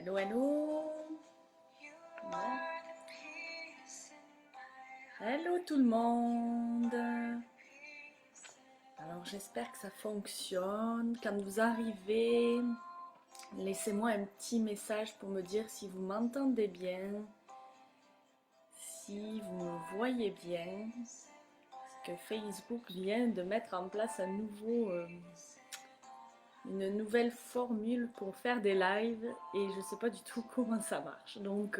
Hello, hello. Ouais. Hello tout le monde. Alors j'espère que ça fonctionne. Quand vous arrivez, laissez-moi un petit message pour me dire si vous m'entendez bien, si vous me voyez bien. Parce que Facebook vient de mettre en place une nouvelle formule pour faire des lives et je ne sais pas du tout comment ça marche. Donc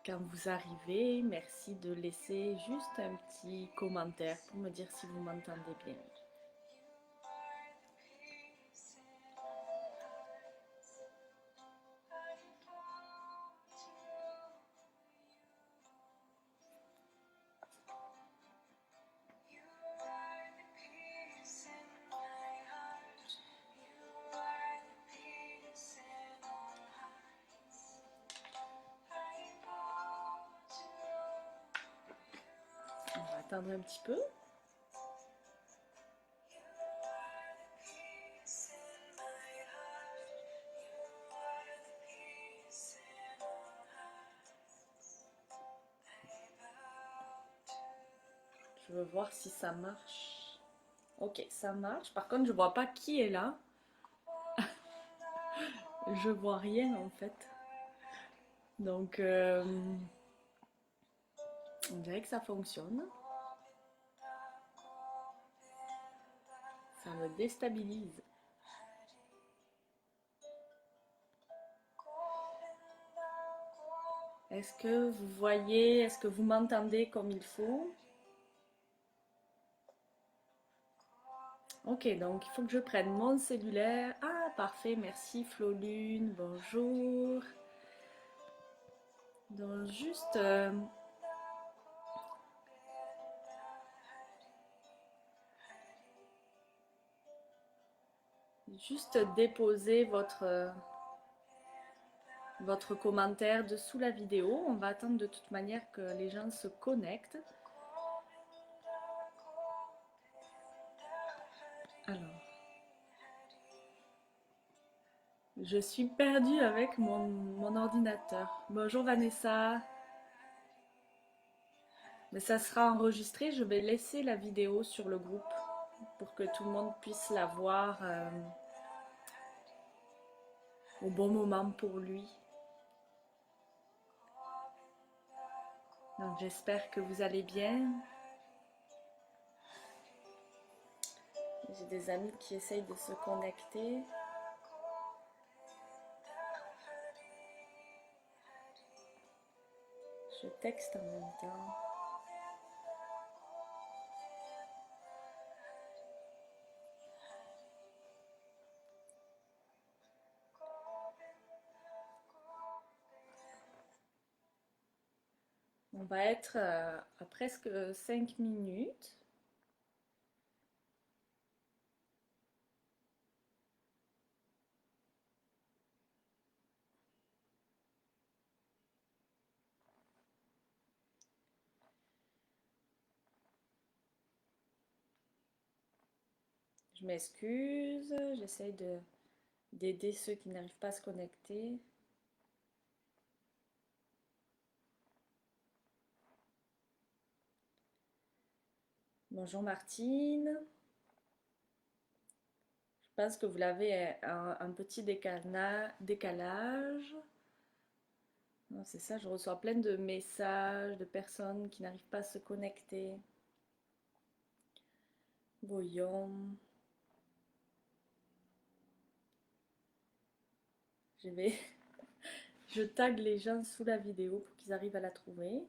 quand vous arrivez, merci de laisser juste un petit commentaire pour me dire si vous m'entendez bien. On va attendre un petit peu. Je veux voir si ça marche. Ok, ça marche. Par contre, je vois pas qui est là. Je vois rien en fait. Donc, on dirait que ça fonctionne. Ça me déstabilise. Est-ce que vous voyez, est-ce que vous m'entendez comme il faut? Ok, donc il faut que je prenne mon cellulaire. Ah, parfait, merci Flolune, bonjour. Donc juste déposer votre commentaire dessous la vidéo. On va attendre de toute manière que les gens se connectent. Alors, je suis perdue avec mon ordinateur. Bonjour Vanessa. Mais ça sera enregistré, je vais laisser la vidéo sur le groupe pour que tout le monde puisse la voir au bon moment pour lui. Donc j'espère que vous allez bien. J'ai des amis qui essayent de se connecter. Je texte en même temps. On va être à presque 5 minutes. Je m'excuse, j'essaye d'aider ceux qui n'arrivent pas à se connecter. Bonjour Martine. Je pense que vous l'avez un petit décalage. C'est ça, je reçois plein de messages de personnes qui n'arrivent pas à se connecter. Voyons. Je vais. Je tag les gens sous la vidéo pour qu'ils arrivent à la trouver.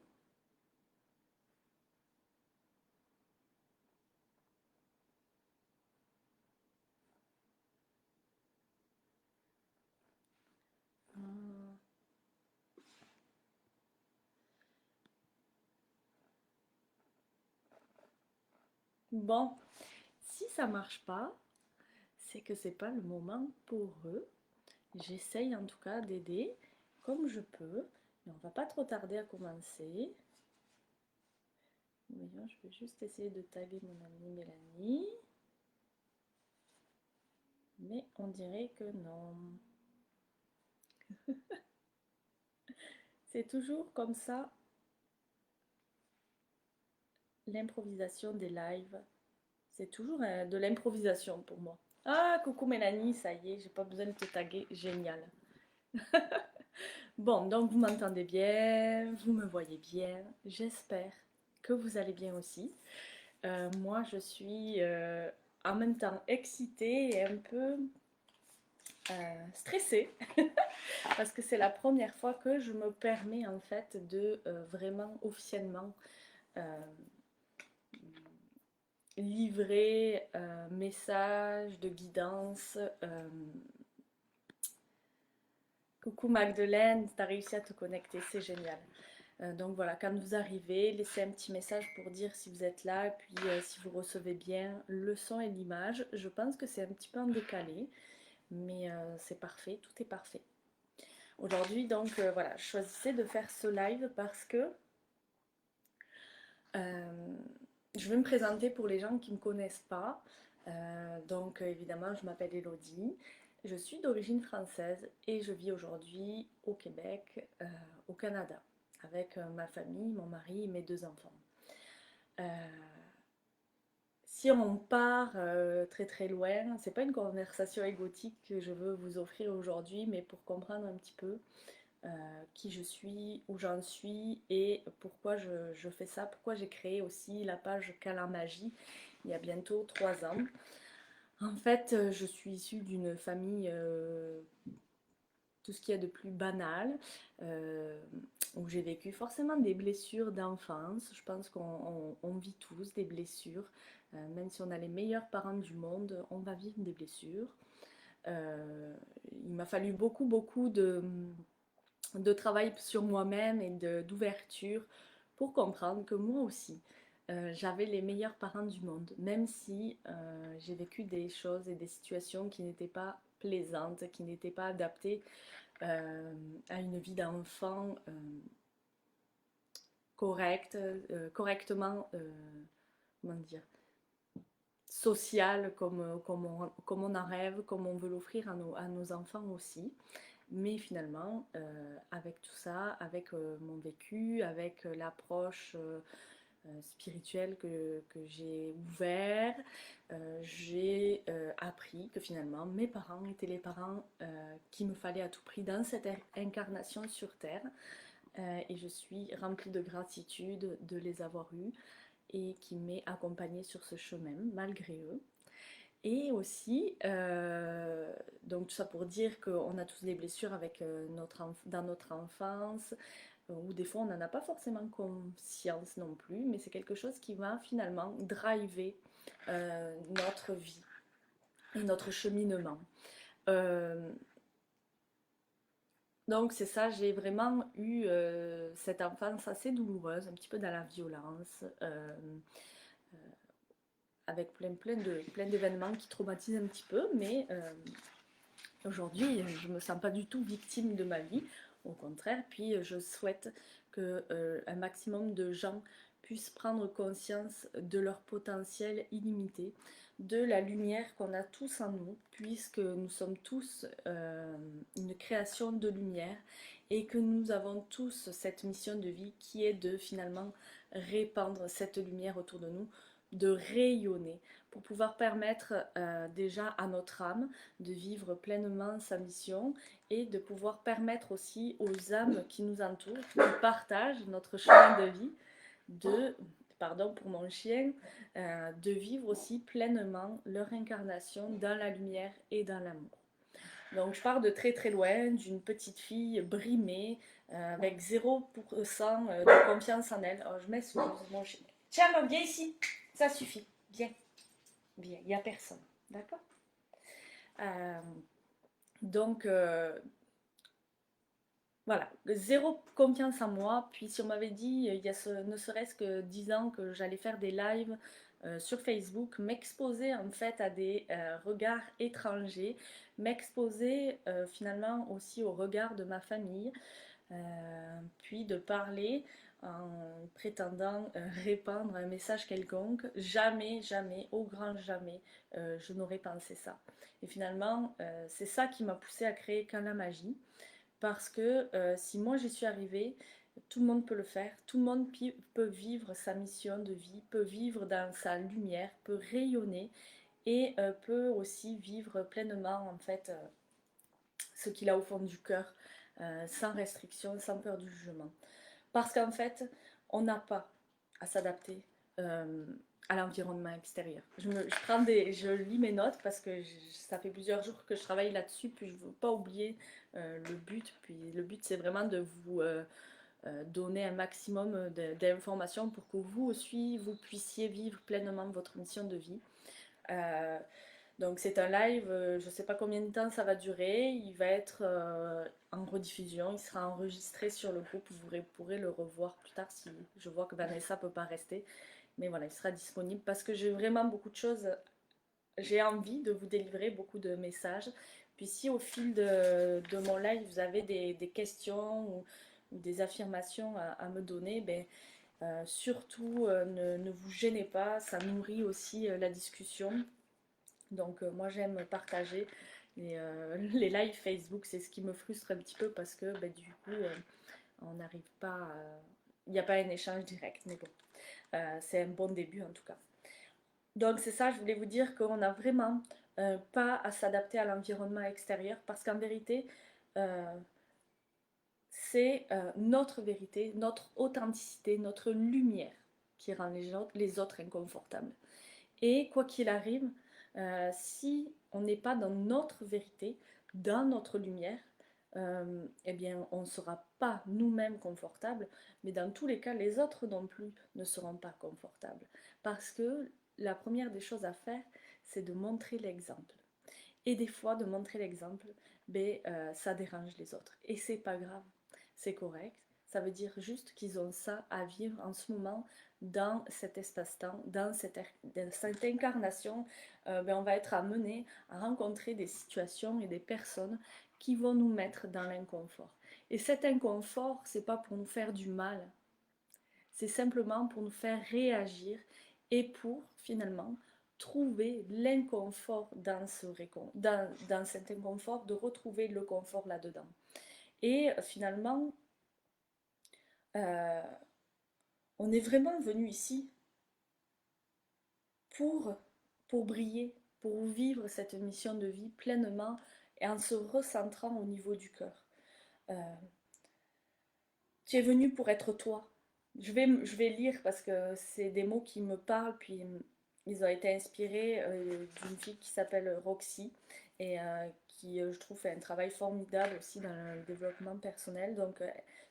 Ah. Bon, si ça marche pas, c'est que c'est pas le moment pour eux. J'essaye en tout cas d'aider comme je peux, mais on va pas trop tarder à commencer. Voyons, je vais juste essayer de taguer mon amie Mélanie. Mais on dirait que non. C'est toujours comme ça, l'improvisation des lives. C'est toujours de l'improvisation pour moi. Ah, coucou Mélanie, ça y est, j'ai pas besoin de te taguer, génial. Bon, donc vous m'entendez bien, vous me voyez bien, j'espère que vous allez bien aussi. Moi, je suis en même temps excitée et un peu stressée parce que c'est la première fois que je me permets en fait de vraiment officiellement euh, livrer un message de guidance. Coucou Magdeleine, tu as réussi à te connecter, c'est génial. Donc voilà, quand vous arrivez, laissez un petit message pour dire si vous êtes là, et puis si vous recevez bien le son et l'image. Je pense que c'est un petit peu en décalé, mais c'est parfait, tout est parfait. Aujourd'hui, donc voilà, je choisissais de faire ce live parce que je vais me présenter pour les gens qui ne me connaissent pas. Donc évidemment, je m'appelle Elodie, je suis d'origine française et je vis aujourd'hui au Québec, au Canada, avec ma famille, mon mari et mes 2 enfants. Euh, Si on part très très loin, c'est pas une conversation égotique que je veux vous offrir aujourd'hui, mais pour comprendre un petit peu qui je suis, où j'en suis et pourquoi je fais ça, pourquoi j'ai créé aussi la page Câlin Magie il y a bientôt 3 ans. En fait, je suis issue d'une famille, tout ce qu'il y a de plus banal, euh, où j'ai vécu forcément des blessures d'enfance. Je pense qu'on vit tous des blessures. Même si on a les meilleurs parents du monde, on va vivre des blessures. Il m'a fallu beaucoup de travail sur moi-même et d'ouverture pour comprendre que moi aussi, j'avais les meilleurs parents du monde, même si j'ai vécu des choses et des situations qui n'étaient pas plaisantes, qui n'étaient pas adaptées euh, à une vie d'enfant correcte, correctement, comment dire, sociale comme on en rêve, comme on veut l'offrir à nos enfants aussi. Mais finalement, avec tout ça, avec mon vécu, avec l'approche spirituelle que j'ai ouvert, j'ai appris que finalement mes parents étaient les parents qu'il me fallait à tout prix dans cette incarnation sur Terre. Et je suis remplie de gratitude de les avoir eus et qui m'aient accompagnée sur ce chemin malgré eux. Et aussi, donc tout ça pour dire qu'on a tous des blessures avec dans notre enfance, ou des fois on n'en a pas forcément conscience non plus, mais c'est quelque chose qui va finalement driver notre vie et notre cheminement. Euh, donc c'est ça, j'ai vraiment eu cette enfance assez douloureuse, un petit peu dans la violence, avec plein d'événements qui traumatisent un petit peu, mais aujourd'hui, je ne me sens pas du tout victime de ma vie, au contraire, puis je souhaite que un maximum de gens puissent prendre conscience de leur potentiel illimité, de la lumière qu'on a tous en nous, puisque nous sommes tous une création de lumière et que nous avons tous cette mission de vie qui est de finalement répandre cette lumière autour de nous, de rayonner pour pouvoir permettre déjà à notre âme de vivre pleinement sa mission et de pouvoir permettre aussi aux âmes qui nous entourent, qui partagent notre chemin de vie, de, pardon pour mon chien, de vivre aussi pleinement leur incarnation dans la lumière et dans l'amour. Donc je pars de très très loin, d'une petite fille brimée, avec 0% de confiance en elle. Oh, je m'excuse, mon chien. Tiens, viens ici, ça suffit, viens, viens, il n'y a personne, d'accord. euh, donc, voilà, zéro confiance en moi. Puis si on m'avait dit, il y a ne serait-ce que 10 ans que j'allais faire des lives sur Facebook, m'exposer en fait à des regards étrangers, m'exposer finalement aussi au regard de ma famille, puis de parler en prétendant répandre un message quelconque, jamais, jamais, au grand jamais, je n'aurais pensé ça. Et finalement, c'est ça qui m'a poussée à créer Quand la magie, Parce que si moi j'y suis arrivée, tout le monde peut le faire, tout le monde peut vivre sa mission de vie, peut vivre dans sa lumière, peut rayonner et peut aussi vivre pleinement en fait ce qu'il a au fond du cœur, sans restriction, sans peur du jugement. Parce qu'en fait, on n'a pas à s'adapter euh, à l'environnement extérieur. Je lis mes notes parce que ça fait plusieurs jours que je travaille là-dessus, puis je ne veux pas oublier le but. Puis le but, c'est vraiment de vous donner un maximum d'informations pour que vous aussi, vous puissiez vivre pleinement votre mission de vie. Euh, donc c'est un live, je ne sais pas combien de temps ça va durer, il va être en rediffusion, il sera enregistré sur le groupe, vous pourrez le revoir plus tard si je vois que Vanessa ne peut pas rester. Mais voilà, il sera disponible parce que j'ai vraiment beaucoup de choses, j'ai envie de vous délivrer beaucoup de messages. Puis si au fil de mon live vous avez des questions ou des affirmations à me donner, ben, surtout ne vous gênez pas, ça nourrit aussi la discussion. Donc moi j'aime partager les lives Facebook, c'est ce qui me frustre un petit peu parce que bah, du coup on n'arrive pas, il n'y a pas un échange direct, mais bon, c'est un bon début en tout cas. Donc c'est ça, je voulais vous dire qu'on n'a vraiment pas à s'adapter à l'environnement extérieur parce qu'en vérité, euh, c'est notre vérité, notre authenticité, notre lumière qui rend les autres inconfortables. Et quoi qu'il arrive, si on n'est pas dans notre vérité, dans notre lumière, eh bien, on ne sera pas nous-mêmes confortables, mais dans tous les cas, les autres non plus ne seront pas confortables. Parce que la première des choses à faire, c'est de montrer l'exemple. Et des fois, de montrer l'exemple, ben, ça dérange les autres. Et c'est pas grave, c'est correct. Ça veut dire juste qu'ils ont ça à vivre en ce moment dans cet espace-temps, dans cette incarnation. Ben, on va être amené à rencontrer des situations et des personnes qui vont nous mettre dans l'inconfort. Et cet inconfort, c'est pas pour nous faire du mal, c'est simplement pour nous faire réagir et pour finalement trouver l'inconfort dans cet inconfort, de retrouver le confort là-dedans. Et finalement, euh, on est vraiment venu ici pour, pour briller, pour vivre cette mission de vie pleinement et en se recentrant au niveau du cœur. Euh, Tu es venu pour être toi. Je vais lire parce que c'est des mots qui me parlent, puis ils ont été inspirés d'une fille qui s'appelle Roxy et qui, je trouve, fait un travail formidable aussi dans le développement personnel. Donc,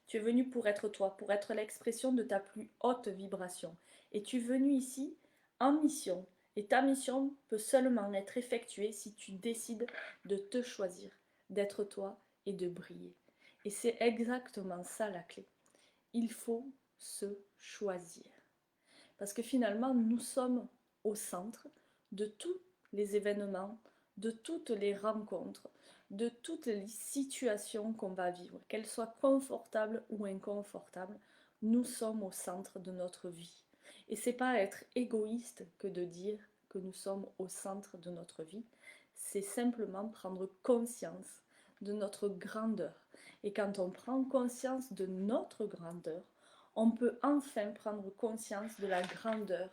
tu es venu pour être toi, pour être l'expression de ta plus haute vibration. Et tu es venu ici en mission. Et ta mission peut seulement être effectuée si tu décides de te choisir, d'être toi et de briller. Et c'est exactement ça la clé. Il faut se choisir. Parce que finalement, nous sommes au centre de tous les événements, de toutes les rencontres, de toutes les situations qu'on va vivre, qu'elles soient confortables ou inconfortables, nous sommes au centre de notre vie. Et c'est pas être égoïste que de dire que nous sommes au centre de notre vie, c'est simplement prendre conscience de notre grandeur. Et quand on prend conscience de notre grandeur, on peut enfin prendre conscience de la grandeur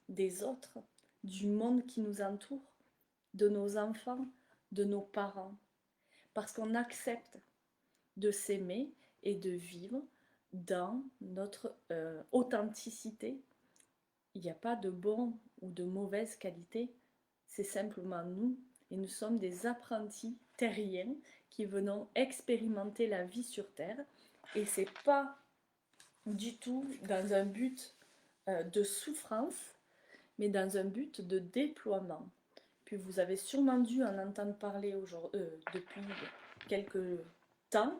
des autres, du monde qui nous entoure, de nos enfants, de nos parents. Parce qu'on accepte de s'aimer et de vivre dans notre authenticité. Il n'y a pas de bon ou de mauvaise qualité, c'est simplement nous. Et nous sommes des apprentis terriens qui venons expérimenter la vie sur Terre. Et c'est pas du tout dans un but de souffrance, mais dans un but de déploiement. Puis vous avez sûrement dû en entendre parler depuis quelques temps.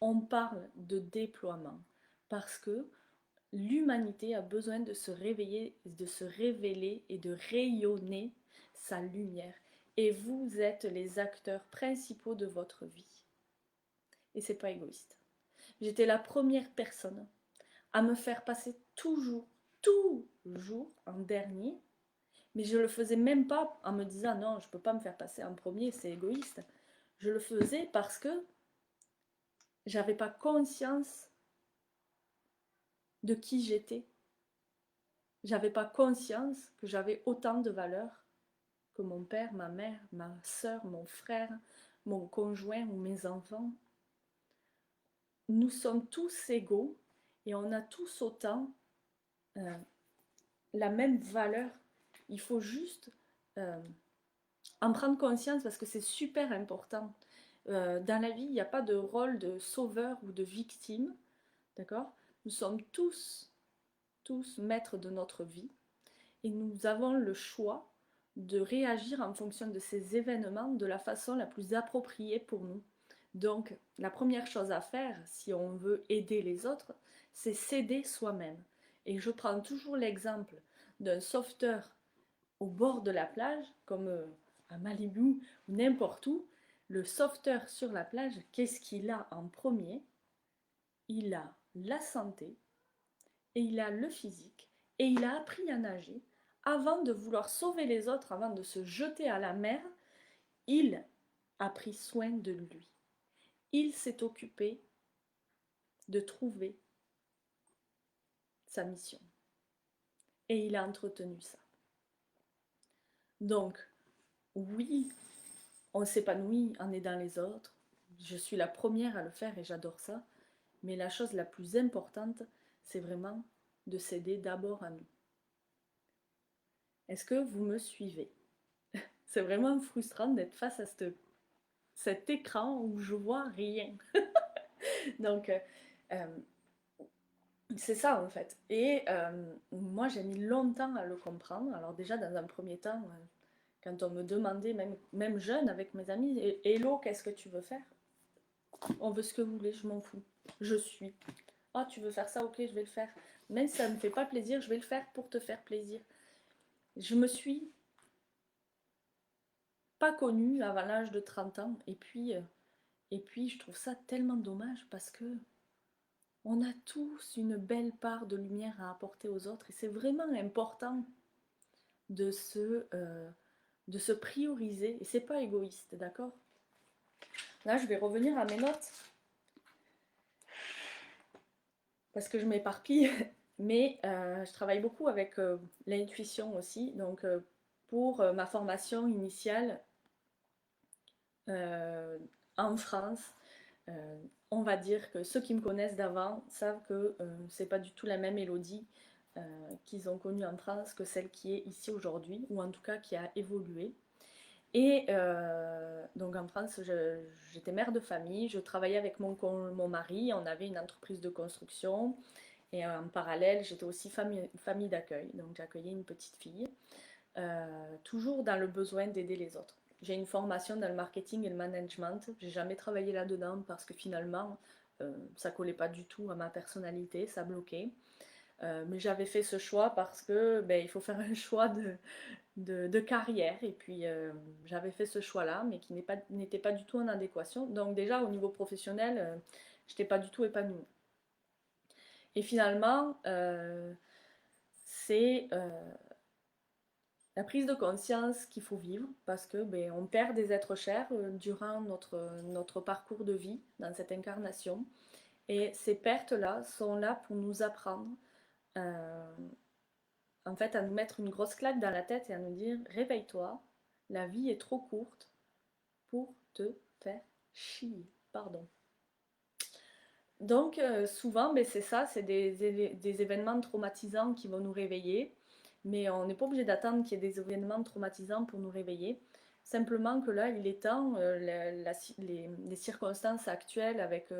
On parle de déploiement parce que l'humanité a besoin de se réveiller, de se révéler et de rayonner sa lumière. Et vous êtes les acteurs principaux de votre vie. Et c'est pas égoïste. J'étais la première personne à me faire passer toujours en dernier, mais je le faisais même pas en me disant non, je peux pas me faire passer en premier, c'est égoïste. Je le faisais parce que j'avais pas conscience de qui j'étais. J'avais pas conscience que j'avais autant de valeur que mon père, ma mère, ma soeur, mon frère, mon conjoint ou mes enfants. Nous sommes tous égaux et on a tous autant la même valeur. Il faut juste en prendre conscience parce que c'est super important. Dans la vie, il n'y a pas de rôle de sauveur ou de victime, d'accord? Nous sommes tous maîtres de notre vie et nous avons le choix de réagir en fonction de ces événements de la façon la plus appropriée pour nous. Donc, la première chose à faire, si on veut aider les autres, c'est s'aider soi-même. Et je prends toujours l'exemple d'un sauveteur au bord de la plage, comme à Malibu ou n'importe où. Le sauveteur sur la plage, qu'est-ce qu'il a en premier? Il a la santé, et il a le physique, et il a appris à nager. Avant de vouloir sauver les autres, avant de se jeter à la mer, il a pris soin de lui. Il s'est occupé de trouver sa mission. Et il a entretenu ça. Donc, oui, on s'épanouit en aidant les autres. Je suis la première à le faire et j'adore ça. Mais la chose la plus importante, c'est vraiment de s'aider d'abord à nous. Est-ce que vous me suivez? C'est vraiment frustrant d'être face à cet écran où je vois rien. Donc, c'est ça en fait. Et moi, j'ai mis longtemps à le comprendre. Alors déjà, dans un premier temps, quand on me demandait, même jeune avec mes amis, Hello, qu'est-ce que tu veux faire? On veut ce que vous voulez, je m'en fous. Je suis. Ah, tu veux faire ça? Ok, je vais le faire. Même si ça ne me fait pas plaisir, je vais le faire pour te faire plaisir. Je me suis pas connue avant l'âge de 30 ans. Et puis, je trouve ça tellement dommage parce que on a tous une belle part de lumière à apporter aux autres. Et c'est vraiment important de se prioriser. Et c'est pas égoïste, d'accord? Là, je vais revenir à mes notes. Parce que je m'éparpille. Mais je travaille beaucoup avec l'intuition aussi. Donc, pour ma formation initiale en France, on va dire que ceux qui me connaissent d'avant savent que c'est pas du tout la même Élodie qu'ils ont connue en France que celle qui est ici aujourd'hui, ou en tout cas qui a évolué. Et donc en France, j'étais mère de famille, je travaillais avec mon mari, on avait une entreprise de construction. Et en parallèle, j'étais aussi famille d'accueil, donc j'accueillais une petite fille, toujours dans le besoin d'aider les autres. J'ai une formation dans le marketing et le management, j'ai jamais travaillé là-dedans parce que finalement, ça collait pas du tout à ma personnalité, ça bloquait. Mais j'avais fait ce choix parce que il faut faire un choix de carrière, et puis j'avais fait ce choix-là, mais qui n'était pas du tout en adéquation. Donc déjà au niveau professionnel, je n'étais pas du tout épanouie. Et finalement, c'est la prise de conscience qu'il faut vivre parce que on perd des êtres chers durant notre parcours de vie dans cette incarnation. Et ces pertes-là sont là pour nous apprendre en fait à nous mettre une grosse claque dans la tête et à nous dire réveille-toi, la vie est trop courte pour te faire chier. Pardon. Donc souvent, c'est ça, c'est des événements traumatisants qui vont nous réveiller, mais on n'est pas obligé d'attendre qu'il y ait des événements traumatisants pour nous réveiller. Simplement que là, il est temps, les circonstances actuelles avec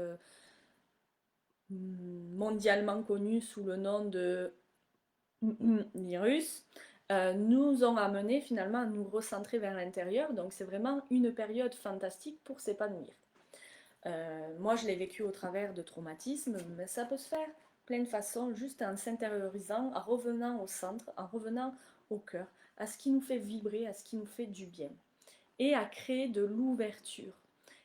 mondialement connues sous le nom de virus, nous ont amené finalement à nous recentrer vers l'intérieur. Donc c'est vraiment une période fantastique pour s'épanouir. Moi, je l'ai vécu au travers de traumatismes, mais ça peut se faire plein de façons, juste en s'intériorisant, en revenant au centre, en revenant au cœur, à ce qui nous fait vibrer, à ce qui nous fait du bien. Et à créer de l'ouverture.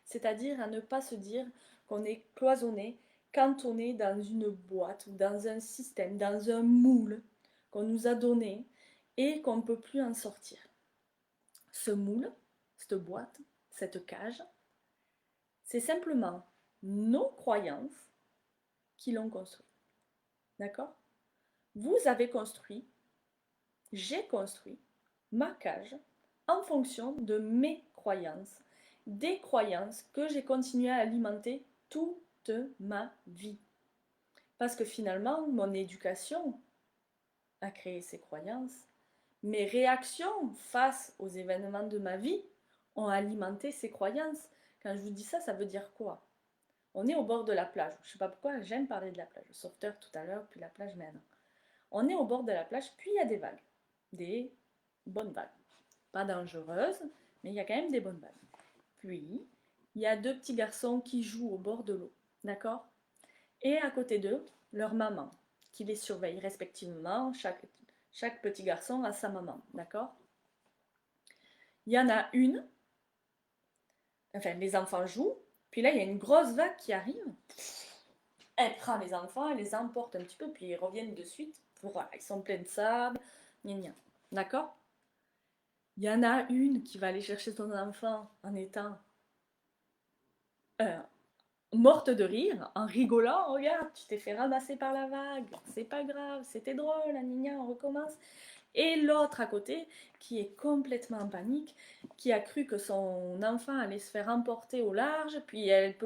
C'est-à-dire à ne pas se dire qu'on est cloisonné, cantonné dans une boîte ou dans un système, dans un moule qu'on nous a donné et qu'on ne peut plus en sortir. Ce moule, cette boîte, cette cage, c'est simplement nos croyances qui l'ont construit. D'accord? Vous avez construit, j'ai construit ma cage en fonction de mes croyances, des croyances que j'ai continué à alimenter toute ma vie. Parce que finalement, mon éducation a créé ces croyances. Mes réactions face aux événements de ma vie ont alimenté ces croyances. Quand je vous dis ça, ça veut dire quoi? On est au bord de la plage. Je ne sais pas pourquoi j'aime parler de la plage. Le sauveteur tout à l'heure, puis la plage maintenant. On est au bord de la plage, puis il y a des vagues. Des bonnes vagues. Pas dangereuses, mais il y a quand même des bonnes vagues. Puis, il y a deux petits garçons qui jouent au bord de l'eau. D'accord? Et à côté d'eux, leur maman, qui les surveille respectivement. Chaque petit garçon a sa maman. D'accord? Il y en a une, enfin les enfants jouent, puis là il y a une grosse vague qui arrive, elle prend les enfants, elle les emporte un petit peu, puis ils reviennent de suite, voilà, ils sont pleins de sable, gna gna. D'accord? Il y en a une qui va aller chercher son enfant en étant euh, morte de rire, en rigolant, regarde, tu t'es fait ramasser par la vague, c'est pas grave, c'était drôle, gna gna, on recommence. Et l'autre à côté, qui est complètement en panique, qui a cru que son enfant allait se faire emporter au large, puis elle ne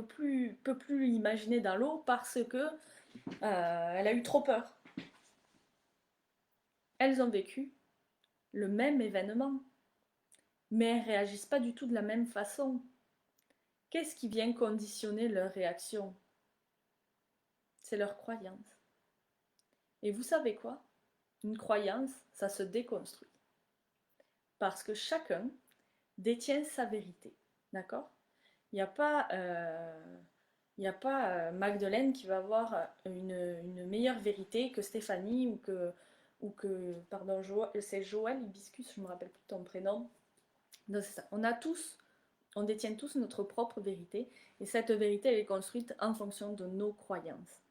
peut plus l'imaginer dans l'eau parce que elle a eu trop peur. Elles ont vécu le même événement, mais elles ne réagissent pas du tout de la même façon. Qu'est-ce qui vient conditionner leur réaction? C'est leur croyance. Et vous savez quoi? Une croyance, ça se déconstruit. Parce que chacun détient sa vérité. D'accord? Il n'y a pas, Magdeleine qui va avoir une meilleure vérité que Stéphanie pardon, c'est Joël Hibiscus, je ne me rappelle plus ton prénom. Donc c'est ça. On détient tous notre propre vérité et cette vérité elle est construite en fonction de nos croyances.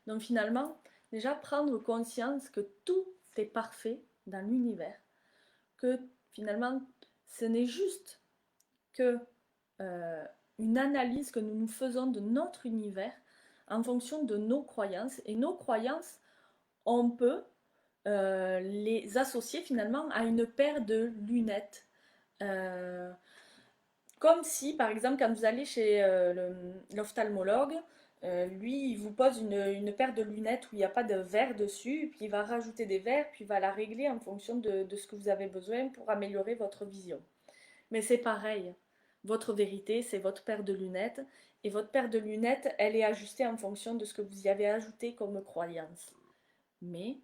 Donc finalement, déjà prendre conscience que tout est parfait dans l'univers, que finalement ce n'est juste que une analyse que nous nous faisons de notre univers en fonction de nos croyances. Et nos croyances, on peut les associer finalement à une paire de lunettes. Euh, Comme si, par exemple, quand vous allez chez l'ophtalmologue, lui, il vous pose une paire de lunettes où il n'y a pas de verre dessus, puis il va rajouter des verres, puis il va la régler en fonction de ce que vous avez besoin pour améliorer votre vision. Mais c'est pareil. Votre vérité, c'est votre paire de lunettes. Et votre paire de lunettes, elle est ajustée en fonction de ce que vous y avez ajouté comme croyance. Mais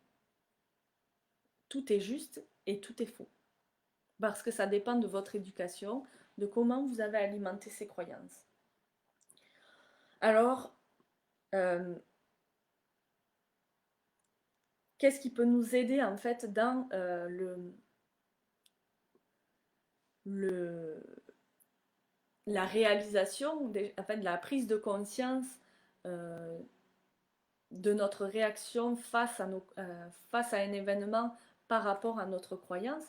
tout est juste et tout est faux. Parce que ça dépend de votre éducation, de comment vous avez alimenté ces croyances. Alors, euh, qu'est-ce qui peut nous aider en fait dans le, la réalisation, en fait, de la prise de conscience euh, de notre réaction face à un événement par rapport à notre croyance,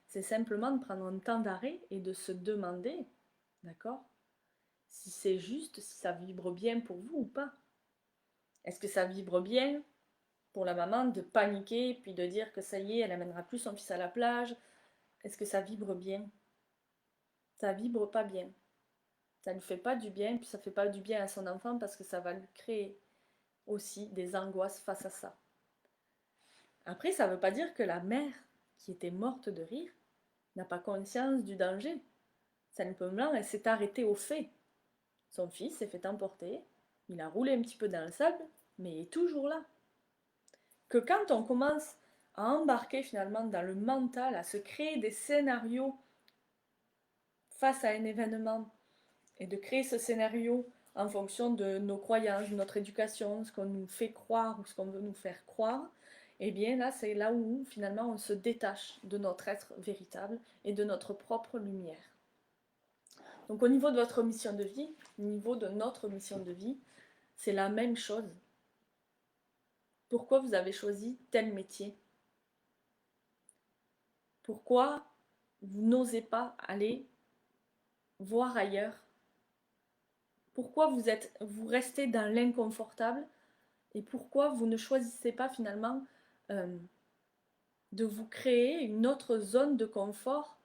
c'est simplement de prendre un temps d'arrêt et de se demander, d'accord, si c'est juste, si ça vibre bien pour vous ou pas. Est-ce que ça vibre bien pour la maman de paniquer puis de dire que ça y est, elle amènera plus son fils à la plage? Est-ce que ça vibre bien? Ça vibre pas bien. Ça ne lui fait pas du bien, puis ça ne fait pas du bien à son enfant parce que ça va lui créer aussi des angoisses face à ça. Après, ça ne veut pas dire que la mère, qui était morte de rire, n'a pas conscience du danger. Simplement, elle s'est arrêtée au fait. Son fils s'est fait emporter, il a roulé un petit peu dans le sable, mais il est toujours là. Que quand on commence à embarquer finalement dans le mental, à se créer des scénarios face à un événement, et de créer ce scénario en fonction de nos croyances, de notre éducation, ce qu'on nous fait croire ou ce qu'on veut nous faire croire, et bien là, c'est là où finalement on se détache de notre être véritable et de notre propre lumière. Donc au niveau de votre mission de vie, au niveau de notre mission de vie, c'est la même chose. Pourquoi vous avez choisi tel métier? Pourquoi vous n'osez pas aller voir ailleurs? Pourquoi vous restez dans l'inconfortable et pourquoi vous ne choisissez pas finalement de vous créer une autre zone de confort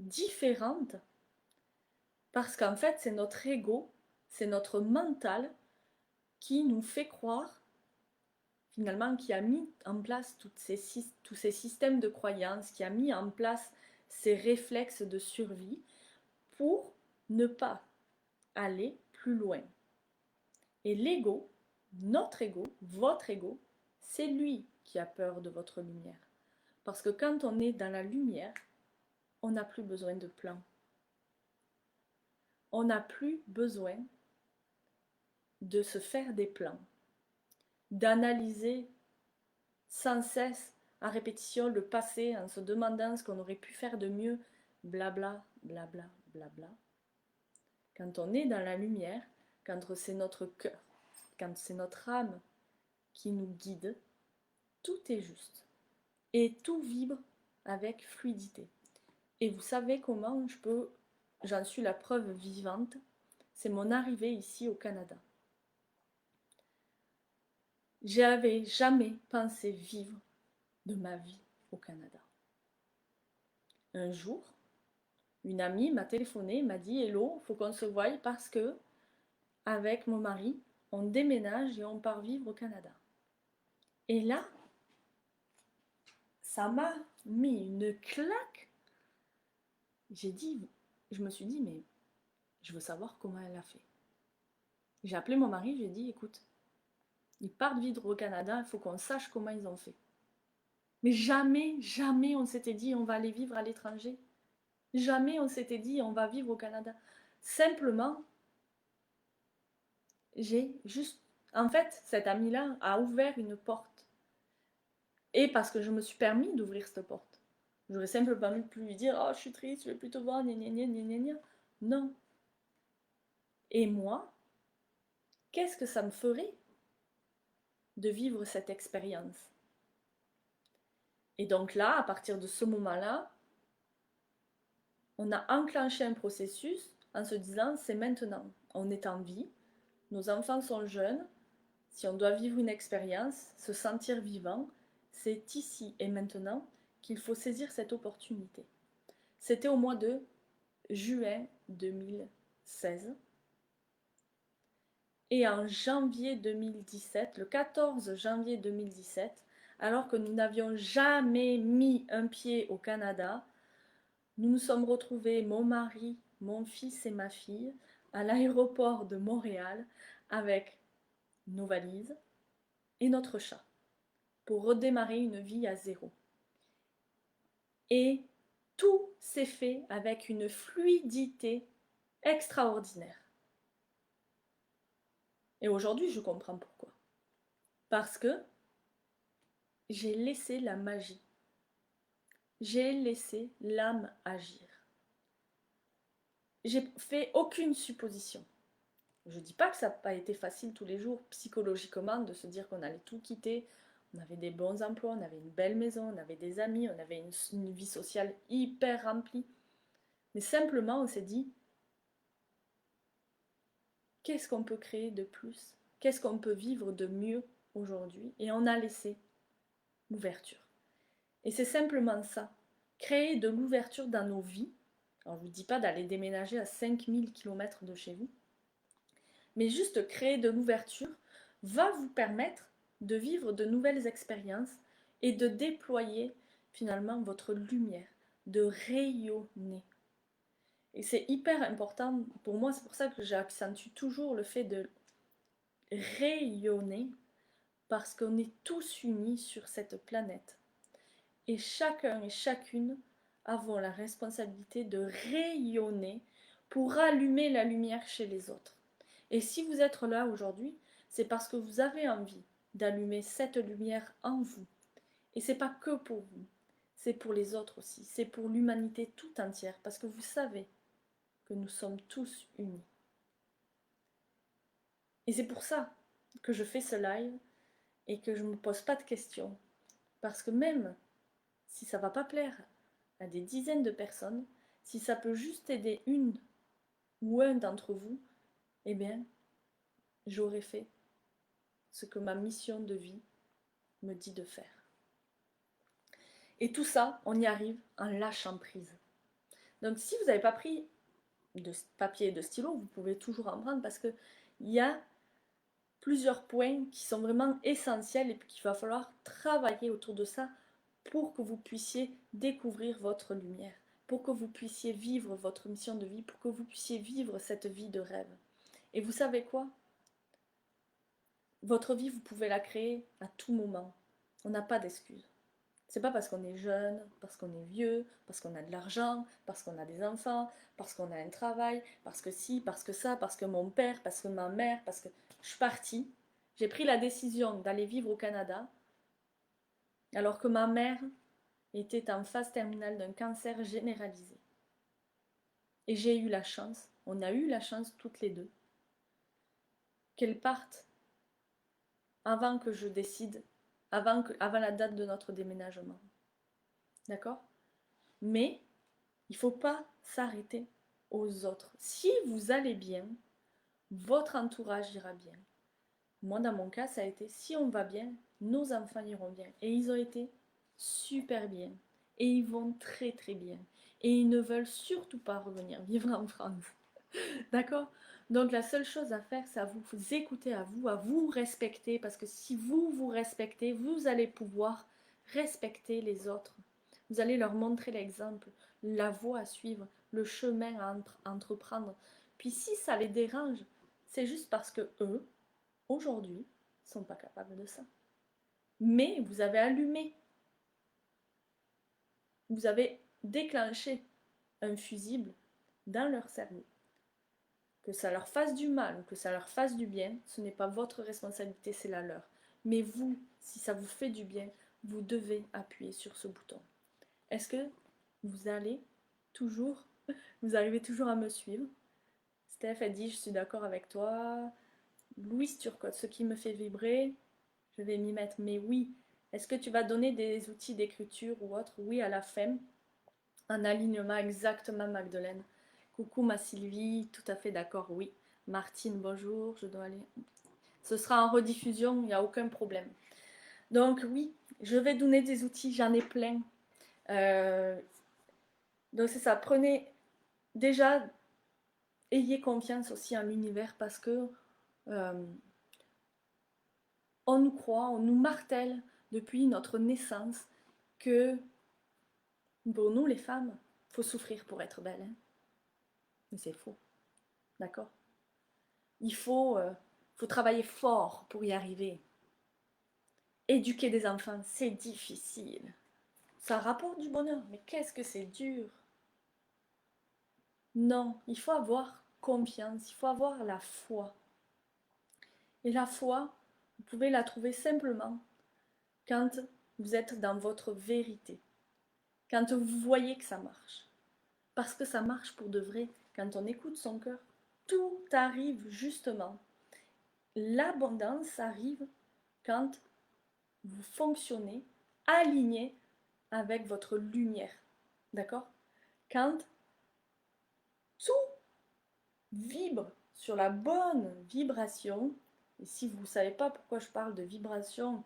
différente? Parce qu'en fait, c'est notre ego, c'est notre mental qui nous fait croire, finalement, qui a mis en place tous ces systèmes de croyances, qui a mis en place ces réflexes de survie pour ne pas aller plus loin. Et l'ego, notre ego, votre ego, c'est lui qui a peur de votre lumière. Parce que quand on est dans la lumière, on n'a plus besoin de plan. On n'a plus besoin de se faire des plans, d'analyser sans cesse, à répétition, le passé en se demandant ce qu'on aurait pu faire de mieux, blabla, blabla, blabla. Quand on est dans la lumière, quand c'est notre cœur, quand c'est notre âme qui nous guide, tout est juste. Et tout vibre avec fluidité. Et vous savez comment j'en suis la preuve vivante, c'est mon arrivée ici au Canada. J'avais jamais pensé vivre de ma vie au Canada. Un jour, une amie m'a téléphoné, m'a dit Hello, il faut qu'on se voie parce que, avec mon mari, on déménage et on part vivre au Canada. Et là, ça m'a mis une claque. Je me suis dit, mais je veux savoir comment elle a fait. J'ai appelé mon mari, j'ai dit, écoute, ils partent vivre au Canada, il faut qu'on sache comment ils ont fait. Mais jamais, jamais on s'était dit, on va aller vivre à l'étranger. Jamais on s'était dit, on va vivre au Canada. Simplement, en fait, cette amie-là a ouvert une porte. Et parce que je me suis permis d'ouvrir cette porte. J'aurais simplement pu lui dire, oh, je suis triste, je vais plus te voir, gna gna gna gna gna. Non. Et moi, qu'est-ce que ça me ferait de vivre cette expérience? Et donc là, à partir de ce moment-là, on a enclenché un processus en se disant, c'est maintenant. On est en vie, nos enfants sont jeunes, si on doit vivre une expérience, se sentir vivant, c'est ici et maintenant qu'il faut saisir cette opportunité. C'était au mois de juin 2016. Et en janvier 2017, le 14 janvier 2017, alors que nous n'avions jamais mis un pied au Canada, nous nous sommes retrouvés, mon mari, mon fils et ma fille, à l'aéroport de Montréal avec nos valises et notre chat pour redémarrer une vie à zéro. Et tout s'est fait avec une fluidité extraordinaire. Et aujourd'hui, je comprends pourquoi. Parce que j'ai laissé la magie. J'ai laissé l'âme agir. J'ai fait aucune supposition. Je ne dis pas que ça n'a pas été facile tous les jours psychologiquement de se dire qu'on allait tout quitter. On avait des bons emplois, on avait une belle maison, on avait des amis, on avait une vie sociale hyper remplie. Mais simplement, on s'est dit, qu'est-ce qu'on peut créer de plus? Qu'est-ce qu'on peut vivre de mieux aujourd'hui? Et on a laissé l'ouverture. Et c'est simplement ça. Créer de l'ouverture dans nos vies. Alors je ne vous dis pas d'aller déménager à 5000 km de chez vous. Mais juste créer de l'ouverture va vous permettre de vivre de nouvelles expériences et de déployer finalement votre lumière, de rayonner. Et c'est hyper important pour moi, c'est pour ça que j'accentue toujours le fait de rayonner, parce qu'on est tous unis sur cette planète. Et chacun et chacune avons la responsabilité de rayonner pour allumer la lumière chez les autres. Et si vous êtes là aujourd'hui, c'est parce que vous avez envie d'allumer cette lumière en vous. Et c'est pas que pour vous, c'est pour les autres aussi, c'est pour l'humanité tout entière, parce que vous savez que nous sommes tous unis. Et c'est pour ça que je fais ce live et que je ne me pose pas de questions. Parce que même si ça ne va pas plaire à des dizaines de personnes, si ça peut juste aider une ou un d'entre vous, eh bien, j'aurais fait ce que ma mission de vie me dit de faire. Et tout ça, on y arrive en lâchant prise. Donc si vous n'avez pas pris de papier et de stylo, vous pouvez toujours en prendre parce qu'il y a plusieurs points qui sont vraiment essentiels et qu'il va falloir travailler autour de ça pour que vous puissiez découvrir votre lumière, pour que vous puissiez vivre votre mission de vie, pour que vous puissiez vivre cette vie de rêve. Et vous savez quoi? Votre vie, vous pouvez la créer à tout moment. On n'a pas d'excuses. C'est pas parce qu'on est jeune, parce qu'on est vieux, parce qu'on a de l'argent, parce qu'on a des enfants, parce qu'on a un travail, parce que si, parce que ça, parce que mon père, parce que ma mère, parce que je suis partie. J'ai pris la décision d'aller vivre au Canada, alors que ma mère était en phase terminale d'un cancer généralisé. Et j'ai eu la chance, on a eu la chance toutes les deux, qu'elle parte avant que je décide, avant la date de notre déménagement. D'accord? Mais il ne faut pas s'arrêter aux autres. Si vous allez bien, votre entourage ira bien. Moi, dans mon cas, ça a été si on va bien, nos enfants iront bien. Et ils ont été super bien. Et ils vont très très bien. Et ils ne veulent surtout pas revenir vivre en France. D'accord? Donc la seule chose à faire, c'est à vous écouter à vous respecter. Parce que si vous vous respectez, vous allez pouvoir respecter les autres. Vous allez leur montrer l'exemple, la voie à suivre, le chemin à entreprendre. Puis si ça les dérange, c'est juste parce que eux, aujourd'hui, ne sont pas capables de ça. Mais vous avez allumé, vous avez déclenché un fusible dans leur cerveau. Que ça leur fasse du mal ou que ça leur fasse du bien, ce n'est pas votre responsabilité, c'est la leur. Mais vous, si ça vous fait du bien, vous devez appuyer sur ce bouton. Est-ce que vous allez toujours, vous arrivez toujours à me suivre? Steph a dit, je suis d'accord avec toi. Louise Turcotte, ce qui me fait vibrer, je vais m'y mettre. Mais oui, est-ce que tu vas donner des outils d'écriture ou autre? Oui, à la fin. Un alignement exactement, Magdeleine. Coucou ma Sylvie, tout à fait d'accord, oui. Martine, bonjour, je dois aller. Ce sera en rediffusion, il n'y a aucun problème. Donc oui, je vais donner des outils, j'en ai plein. Donc c'est ça, prenez déjà, ayez confiance aussi en l'univers parce que on nous croit, on nous martèle depuis notre naissance que pour nous les femmes, il faut souffrir pour être belle. Hein. Mais c'est faux, d'accord? Il faut travailler fort pour y arriver. Éduquer des enfants, c'est difficile. Ça rapporte du bonheur, mais qu'est-ce que c'est dur. Non, il faut avoir confiance, il faut avoir la foi. Et la foi, vous pouvez la trouver simplement quand vous êtes dans votre vérité, quand vous voyez que ça marche. Parce que ça marche pour de vrai. Quand on écoute son cœur, tout arrive justement. L'abondance arrive quand vous fonctionnez aligné avec votre lumière. D'accord? Quand tout vibre sur la bonne vibration, et si vous ne savez pas pourquoi je parle de vibration,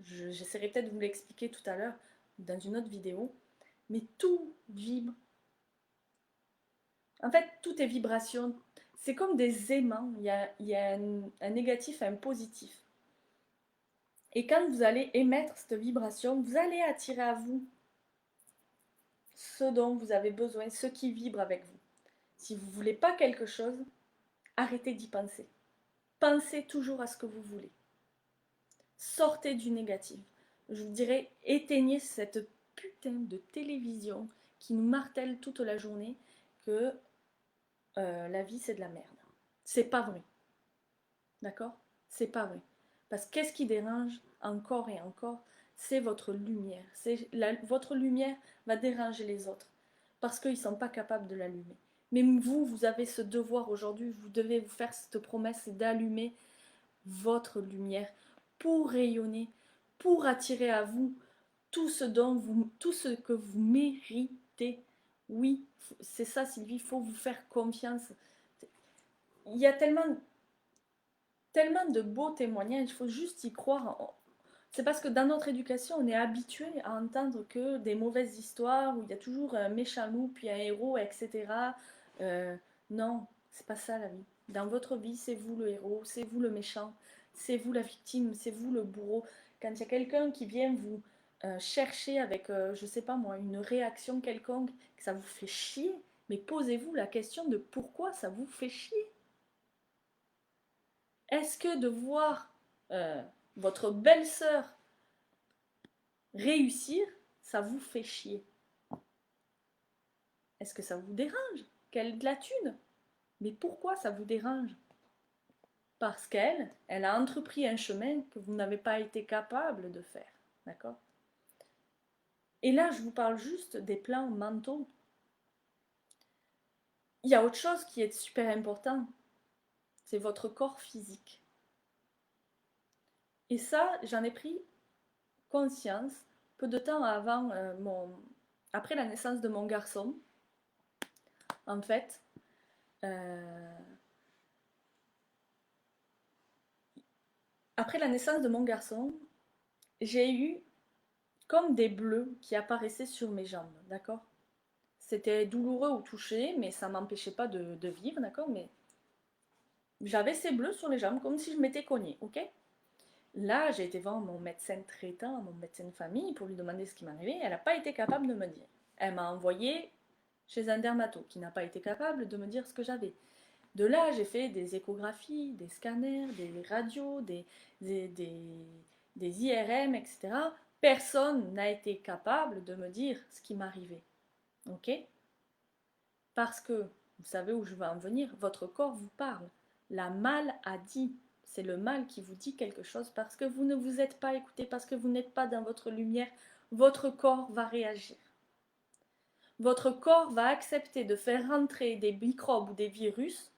j'essaierai peut-être de vous l'expliquer tout à l'heure dans une autre vidéo, mais tout vibre. En fait, tout est vibration. C'est comme des aimants, il y a un négatif et un positif. Et quand vous allez émettre cette vibration, vous allez attirer à vous ce dont vous avez besoin, ce qui vibre avec vous. Si vous ne voulez pas quelque chose, arrêtez d'y penser. Pensez toujours à ce que vous voulez. Sortez du négatif. Je vous dirais, éteignez cette putain de télévision qui nous martèle toute la journée que la vie c'est de la merde. C'est pas vrai. D'accord? C'est pas vrai. Parce que qu'est-ce qui dérange encore et encore? C'est votre lumière. Votre lumière va déranger les autres parce qu'ils ne sont pas capables de l'allumer. Mais vous, vous avez ce devoir aujourd'hui, vous devez vous faire cette promesse d'allumer votre lumière pour rayonner, pour attirer à vous tout ce que vous méritez. Oui, c'est ça Sylvie, il faut vous faire confiance. il y a tellement de beaux témoignages, il faut juste y croire. C'est parce que dans notre éducation, on est habitué à entendre que des mauvaises histoires où il y a toujours un méchant loup puis un héros, etc. Euh, non, c'est pas ça la vie. Dans votre vie, c'est vous le héros, c'est vous le méchant, c'est vous la victime, c'est vous le bourreau. Quand il y a quelqu'un qui vient vous chercher avec, je sais pas moi, une réaction quelconque, que ça vous fait chier, mais posez-vous la question de pourquoi ça vous fait chier. Est-ce que de voir euh, votre belle-sœur réussir, ça vous fait chier? Est-ce que ça vous dérange qu'elle ait de la thune? Mais pourquoi ça vous dérange? Parce elle a entrepris un chemin que vous n'avez pas été capable de faire. D'accord? Et là, je vous parle juste des plans mentaux. Il y a autre chose qui est super important, c'est votre corps physique. Et ça, j'en ai pris conscience peu de temps avant après la naissance de mon garçon. En fait, après la naissance de mon garçon, j'ai eu comme des bleus qui apparaissaient sur mes jambes, d'accord? C'était douloureux au toucher, mais ça m'empêchait pas de vivre, d'accord? Mais j'avais ces bleus sur les jambes comme si je m'étais cognée, ok? Là, j'ai été voir mon médecin traitant, mon médecin de famille, pour lui demander ce qui m'arrivait. Elle n'a pas été capable de me dire. Elle m'a envoyé chez un dermato qui n'a pas été capable de me dire ce que j'avais. De là, j'ai fait des échographies, des scanners, des radios, des IRM, etc. Personne n'a été capable de me dire ce qui m'arrivait. Ok? Parce que, vous savez où je veux en venir, votre corps vous parle. La maladie, c'est le mal qui vous dit quelque chose parce que vous ne vous êtes pas écouté, parce que vous n'êtes pas dans votre lumière, votre corps va réagir. Votre corps va accepter de faire rentrer des microbes ou des virus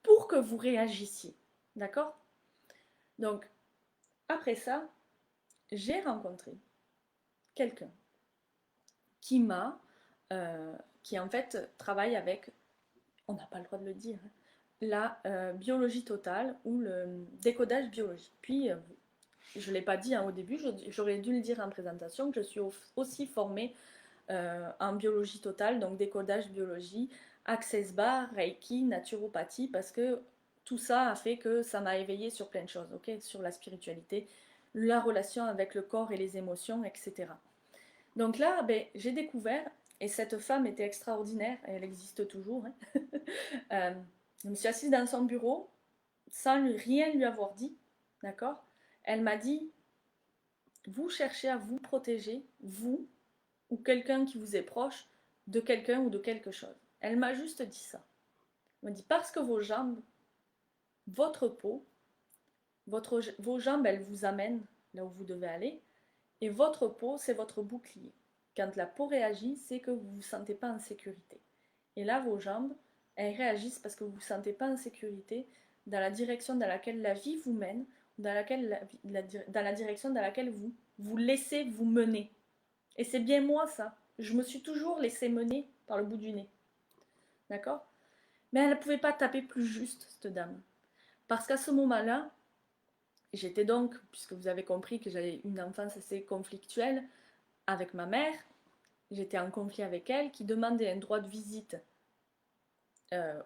pour que vous réagissiez. D'accord? Donc, après ça, j'ai rencontré quelqu'un qui qui en fait travaille avec, on n'a pas le droit de le dire, hein, la biologie totale ou le décodage biologique. Puis, je ne l'ai pas dit hein, au début, j'aurais dû le dire en présentation, que je suis aussi formée en biologie totale, donc décodage biologie, access bar, reiki, naturopathie, parce que tout ça a fait que ça m'a éveillée sur plein de choses, ok, sur la spiritualité, la relation avec le corps et les émotions, etc. Donc là, ben, j'ai découvert, et cette femme était extraordinaire, et elle existe toujours, hein. Je me suis assise dans son bureau, sans rien lui avoir dit, d'accord? Elle m'a dit, vous cherchez à vous protéger, vous, ou quelqu'un qui vous est proche, de quelqu'un ou de quelque chose. Elle m'a juste dit ça. Elle m'a dit, parce que vos jambes, votre peau, vos jambes, elles vous amènent là où vous devez aller, et votre peau, c'est votre bouclier. Quand la peau réagit, c'est que vous ne vous sentez pas en sécurité. Et là, vos jambes, elles réagissent parce que vous ne vous sentez pas en sécurité dans la direction dans laquelle la vie vous mène, dans la direction dans laquelle vous vous laissez vous mener. Et c'est bien moi ça. Je me suis toujours laissé mener par le bout du nez. D'accord? Mais elle ne pouvait pas taper plus juste, cette dame. Parce qu'à ce moment-là, j'étais donc, puisque vous avez compris que j'avais une enfance assez conflictuelle avec ma mère, j'étais en conflit avec elle, qui demandait un droit de visite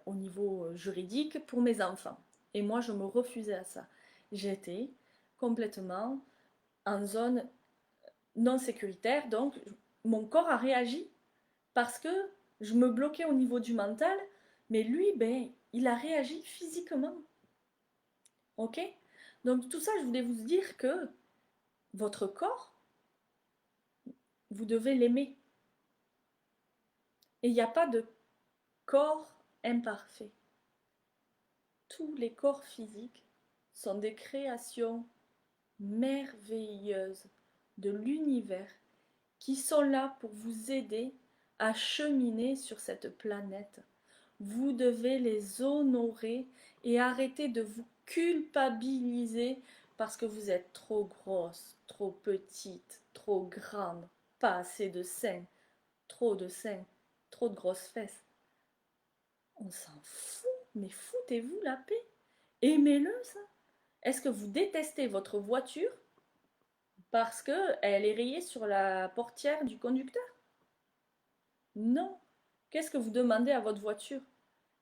au niveau juridique pour mes enfants. Et moi, je me refusais à ça. J'étais complètement en zone non sécuritaire, donc mon corps a réagi parce que je me bloquais au niveau du mental, mais lui, ben, il a réagi physiquement. Ok? Donc tout ça, je voulais vous dire que votre corps, vous devez l'aimer. Et il n'y a pas de corps imparfait. Tous les corps physiques sont des créations merveilleuses de l'univers qui sont là pour vous aider à cheminer sur cette planète. Vous devez les honorer et arrêter de vous culpabiliser parce que vous êtes trop grosse, trop petite, trop grande, pas assez de seins, trop de grosses fesses. On s'en fout. Mais foutez-vous la paix. Aimez-le, ça. Est-ce que vous détestez votre voiture parce qu'elle est rayée sur la portière du conducteur? Non. Qu'est-ce que vous demandez à votre voiture?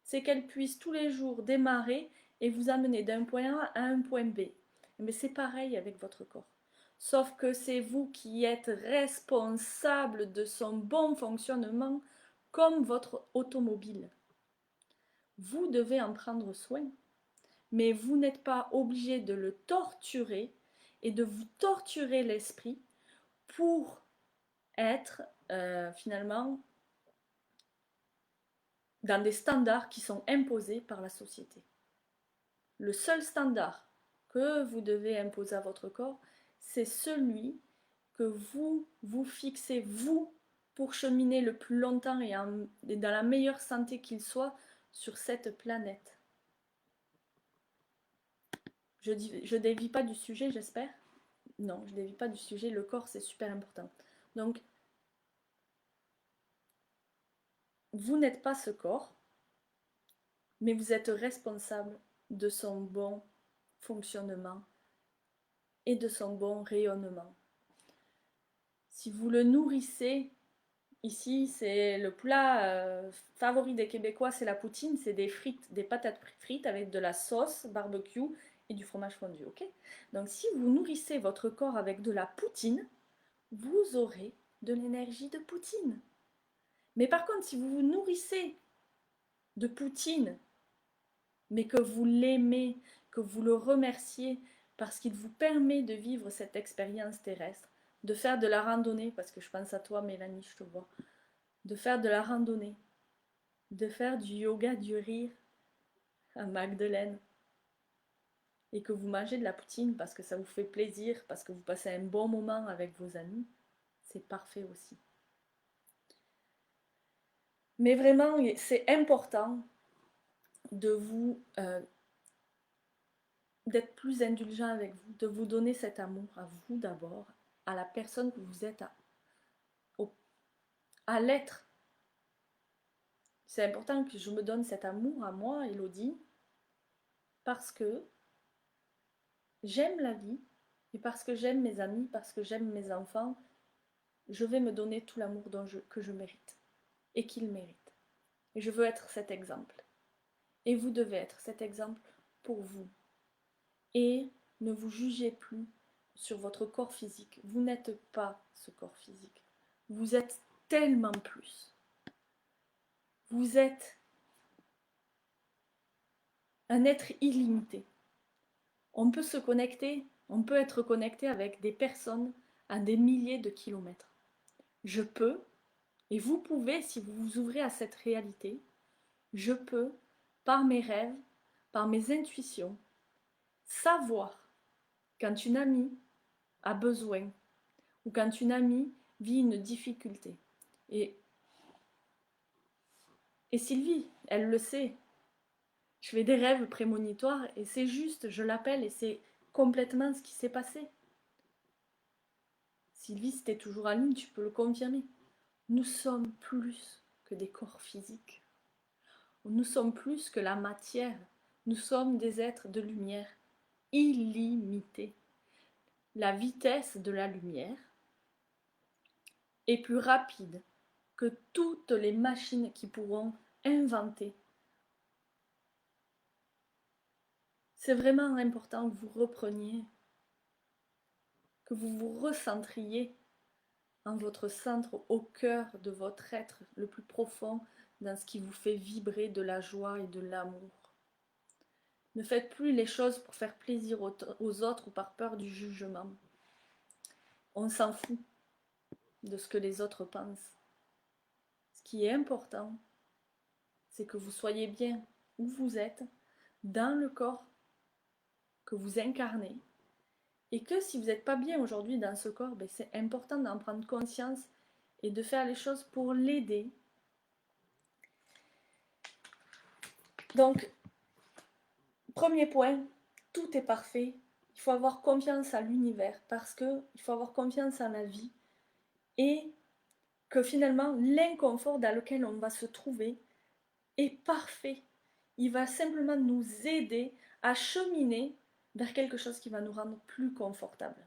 C'est qu'elle puisse tous les jours démarrer et vous amener d'un point A à un point B. Mais c'est pareil avec votre corps. Sauf que c'est vous qui êtes responsable de son bon fonctionnement comme votre automobile. Vous devez en prendre soin, mais vous n'êtes pas obligé de le torturer et de vous torturer l'esprit pour être finalement dans des standards qui sont imposés par la société. Le seul standard que vous devez imposer à votre corps, c'est celui que vous vous fixez, vous, pour cheminer le plus longtemps et dans la meilleure santé qu'il soit sur cette planète. Je dévie pas du sujet, j'espère. Non, je dévie pas du sujet. Le corps, c'est super important. Donc, vous n'êtes pas ce corps, mais vous êtes responsable de son bon fonctionnement et de son bon rayonnement. Si vous le nourrissez, ici c'est le plat favori des Québécois, c'est la poutine, c'est des frites, des patates frites avec de la sauce barbecue et du fromage fondu, ok? Donc si vous nourrissez votre corps avec de la poutine, vous aurez de l'énergie de poutine. Mais par contre, si vous vous nourrissez de poutine, mais que vous l'aimez, que vous le remerciez parce qu'il vous permet de vivre cette expérience terrestre, de faire de la randonnée, parce que je pense à toi Mélanie, je te vois, de faire de la randonnée, de faire du yoga du rire à Magdeleine, et que vous mangez de la poutine parce que ça vous fait plaisir, parce que vous passez un bon moment avec vos amis, c'est parfait aussi. Mais vraiment, c'est important de vous d'être plus indulgent avec vous, de vous donner cet amour à vous d'abord, à la personne que vous êtes, à l'être. C'est important que je me donne cet amour à moi, Elodie, parce que j'aime la vie, et parce que j'aime mes amis, parce que j'aime mes enfants, je vais me donner tout l'amour que je mérite, et qu'ils méritent. Et je veux être cet exemple. Et vous devez être cet exemple pour vous. Et ne vous jugez plus sur votre corps physique. Vous n'êtes pas ce corps physique. Vous êtes tellement plus. Vous êtes un être illimité. On peut se connecter, on peut être connecté avec des personnes à des milliers de kilomètres. Je peux, et vous pouvez, si vous vous ouvrez à cette réalité, je peux, par mes rêves, par mes intuitions, savoir quand une amie a besoin ou quand une amie vit une difficulté. Et Sylvie, elle le sait. Je fais des rêves prémonitoires et c'est juste, je l'appelle et c'est complètement ce qui s'est passé. Sylvie, si t'es toujours en ligne, tu peux le confirmer. Nous sommes plus que des corps physiques. Nous sommes plus que la matière. Nous sommes des êtres de lumière illimités. La vitesse de la lumière est plus rapide que toutes les machines qui pourront inventer. C'est vraiment important que vous repreniez, que vous vous recentriez en votre centre, au cœur de votre être le plus profond, dans ce qui vous fait vibrer de la joie et de l'amour. Ne faites plus les choses pour faire plaisir aux autres ou par peur du jugement. On s'en fout de ce que les autres pensent. Ce qui est important, c'est que vous soyez bien où vous êtes, dans le corps que vous incarnez, et que si vous n'êtes pas bien aujourd'hui dans ce corps, ben c'est important d'en prendre conscience et de faire les choses pour l'aider. Donc, premier point, tout est parfait. Il faut avoir confiance à l'univers parce qu'il faut avoir confiance en la vie et que finalement l'inconfort dans lequel on va se trouver est parfait. il va simplement nous aider à cheminer vers quelque chose qui va nous rendre plus confortable.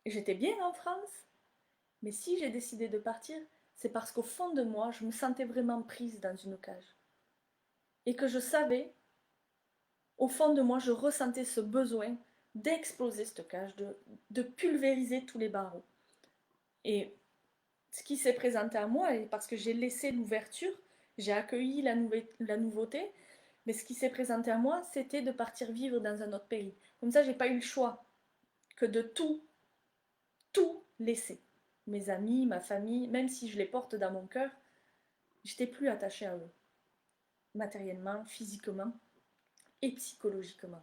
J'étais bien en France, mais si j'ai décidé de partir, c'est parce qu'au fond de moi, je me sentais vraiment prise dans une cage. Et que je savais, au fond de moi, je ressentais ce besoin d'exploser cette cage, de pulvériser tous les barreaux. Et ce qui s'est présenté à moi, et parce que j'ai laissé l'ouverture, j'ai accueilli la nouveauté, mais ce qui s'est présenté à moi, c'était de partir vivre dans un autre pays. Comme ça, j'ai pas eu le choix que de tout laisser. Mes amis, ma famille, même si je les porte dans mon cœur, j'étais plus attachée à eux, matériellement, physiquement et psychologiquement.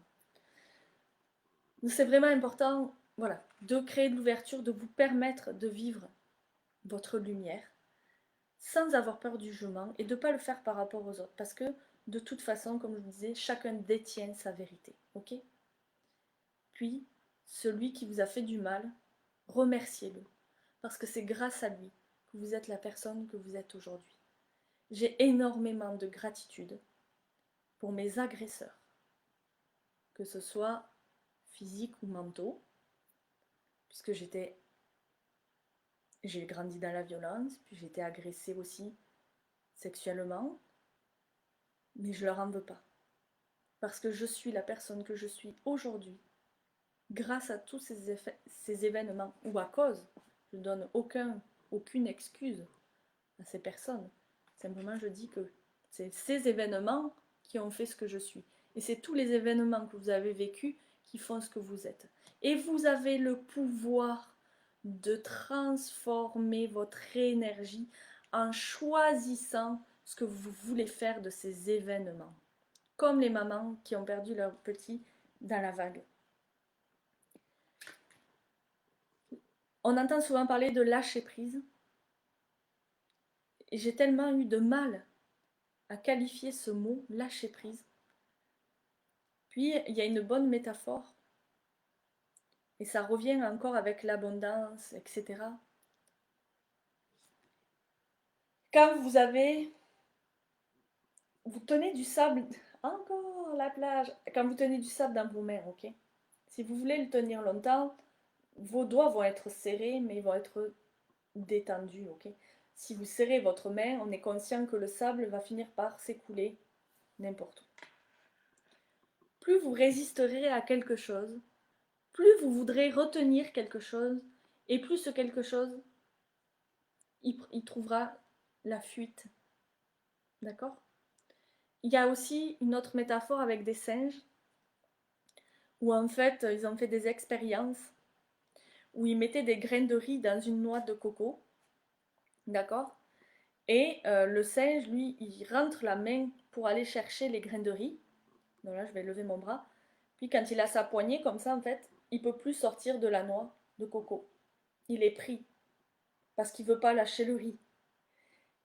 Donc c'est vraiment important, voilà, de créer de l'ouverture, de vous permettre de vivre votre lumière sans avoir peur du jugement et de ne pas le faire par rapport aux autres. Parce que de toute façon, comme je vous disais, chacun détient sa vérité. Ok? Puis, celui qui vous a fait du mal, remerciez-le. Parce que c'est grâce à lui que vous êtes la personne que vous êtes aujourd'hui. J'ai énormément de gratitude pour mes agresseurs, que ce soit physiques ou mentaux, puisque j'ai grandi dans la violence, puis j'ai été agressée aussi sexuellement, mais je leur en veux pas. Parce que je suis la personne que je suis aujourd'hui, grâce à tous ces événements, ou à cause. Je ne donne aucune excuse à ces personnes. Simplement, je dis que c'est ces événements qui ont fait ce que je suis. Et c'est tous les événements que vous avez vécus qui font ce que vous êtes. Et vous avez le pouvoir de transformer votre énergie en choisissant ce que vous voulez faire de ces événements. Comme les mamans qui ont perdu leur petit dans la vague. On entend souvent parler de lâcher prise. Et j'ai tellement eu de mal à qualifier ce mot, lâcher prise. Puis, il y a une bonne métaphore. Et ça revient encore avec l'abondance, etc. Quand vous tenez du sable, encore la plage, quand vous tenez du sable dans vos mains, ok? Si vous voulez le tenir longtemps, vos doigts vont être serrés, mais ils vont être détendus, ok? Si vous serrez votre main, on est conscient que le sable va finir par s'écouler n'importe où. Plus vous résisterez à quelque chose, plus vous voudrez retenir quelque chose, et plus ce quelque chose, il trouvera la fuite. D'accord? Il y a aussi une autre métaphore avec des singes, où en fait, ils ont fait des expériences, où ils mettaient des grains de riz dans une noix de coco. D'accord? Et le singe, lui, il rentre la main pour aller chercher les grains de riz. Donc là, je vais lever mon bras. Puis quand il a sa poignée, comme ça, en fait, il ne peut plus sortir de la noix de coco. Il est pris, parce qu'il ne veut pas lâcher le riz.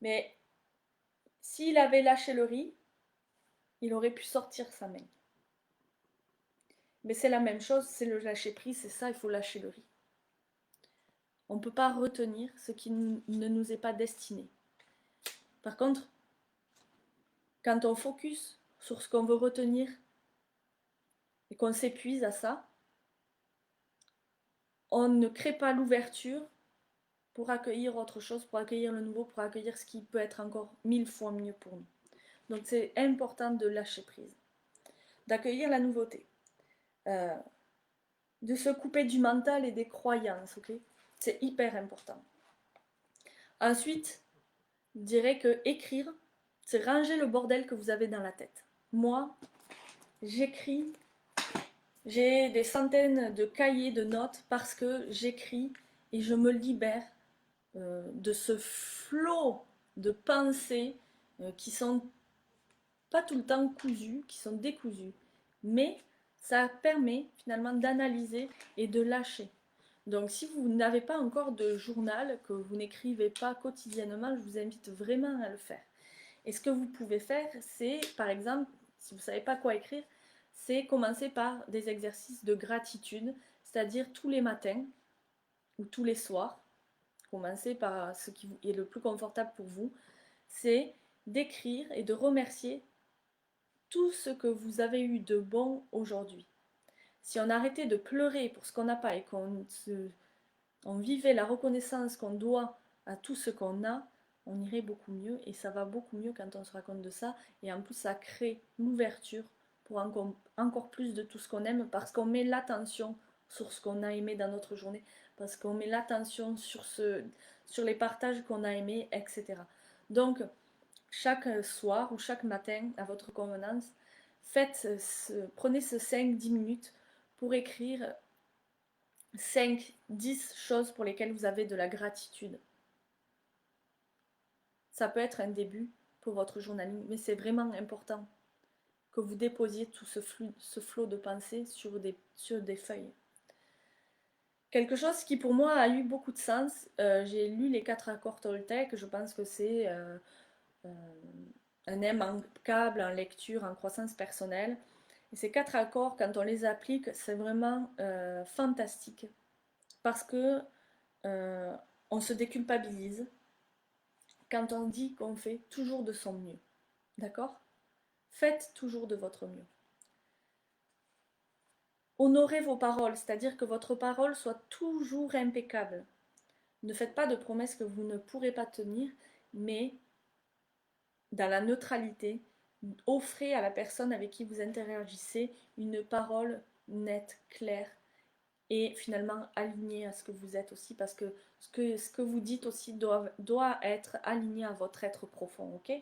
Mais s'il avait lâché le riz, il aurait pu sortir sa main. Mais c'est la même chose, c'est le lâcher prise, c'est ça, il faut lâcher le riz. On ne peut pas retenir ce qui ne nous est pas destiné. Par contre, quand on focus sur ce qu'on veut retenir et qu'on s'épuise à ça, on ne crée pas l'ouverture pour accueillir autre chose, pour accueillir le nouveau, pour accueillir ce qui peut être encore 1000 fois mieux pour nous. Donc c'est important de lâcher prise, d'accueillir la nouveauté, de se couper du mental et des croyances, ok? C'est hyper important. Ensuite, je dirais que écrire, c'est ranger le bordel que vous avez dans la tête. Moi, j'écris, j'ai des centaines de cahiers de notes parce que j'écris et je me libère de ce flot de pensées qui sont pas tout le temps cousues, qui sont décousues. Mais ça permet finalement d'analyser et de lâcher. Donc si vous n'avez pas encore de journal, que vous n'écrivez pas quotidiennement, je vous invite vraiment à le faire. Et ce que vous pouvez faire, c'est par exemple, si vous ne savez pas quoi écrire, c'est commencer par des exercices de gratitude, c'est-à-dire tous les matins ou tous les soirs, commencez par ce qui est le plus confortable pour vous, c'est d'écrire et de remercier tout ce que vous avez eu de bon aujourd'hui. Si on arrêtait de pleurer pour ce qu'on n'a pas et on vivait la reconnaissance qu'on doit à tout ce qu'on a, on irait beaucoup mieux et ça va beaucoup mieux quand on se raconte de ça. Et en plus, ça crée l'ouverture pour encore plus de tout ce qu'on aime parce qu'on met l'attention sur ce qu'on a aimé dans notre journée, parce qu'on met l'attention sur les partages qu'on a aimés, etc. Donc, chaque soir ou chaque matin, à votre convenance, prenez ce 5-10 minutes pour écrire 5-10 choses pour lesquelles vous avez de la gratitude. Ça peut être un début pour votre journaling, mais c'est vraiment important que vous déposiez tout ce flot de pensées sur des feuilles. Quelque chose qui pour moi a eu beaucoup de sens, j'ai lu les 4 accords Toltec, je pense que c'est un immanquable en lecture, en croissance personnelle. Et ces 4 accords, quand on les applique, c'est vraiment fantastique parce que on se déculpabilise quand on dit qu'on fait toujours de son mieux. D'accord? Faites toujours de votre mieux. Honorez vos paroles, c'est-à-dire que votre parole soit toujours impeccable. Ne faites pas de promesses que vous ne pourrez pas tenir, mais dans la neutralité, offrez à la personne avec qui vous interagissez une parole nette, claire et finalement alignée à ce que vous êtes aussi, parce que ce que vous dites aussi doit être aligné à votre être profond, ok?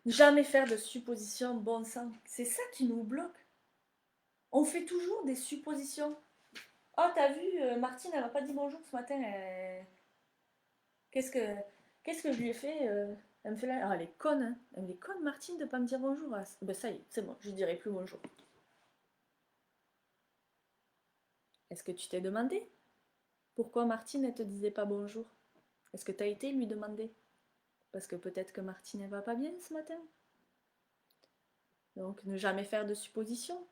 Jamais faire de suppositions, bon sang, c'est ça qui nous bloque. On fait toujours des suppositions. Oh, t'as vu, Martine, elle m'a pas dit bonjour ce matin. Qu'est-ce que, qu'est-ce que je lui ai fait Elle me fait là. Ah, elle est conne, hein. Elle est conne, Martine, de pas me dire bonjour. Ah, ben ça y est, c'est bon, je dirai plus bonjour. Est-ce que tu t'es demandé pourquoi Martine, elle te disait pas bonjour? Est-ce que t'as été lui demander? Parce que peut-être que Martine, elle va pas bien ce matin. Donc, ne jamais faire de suppositions.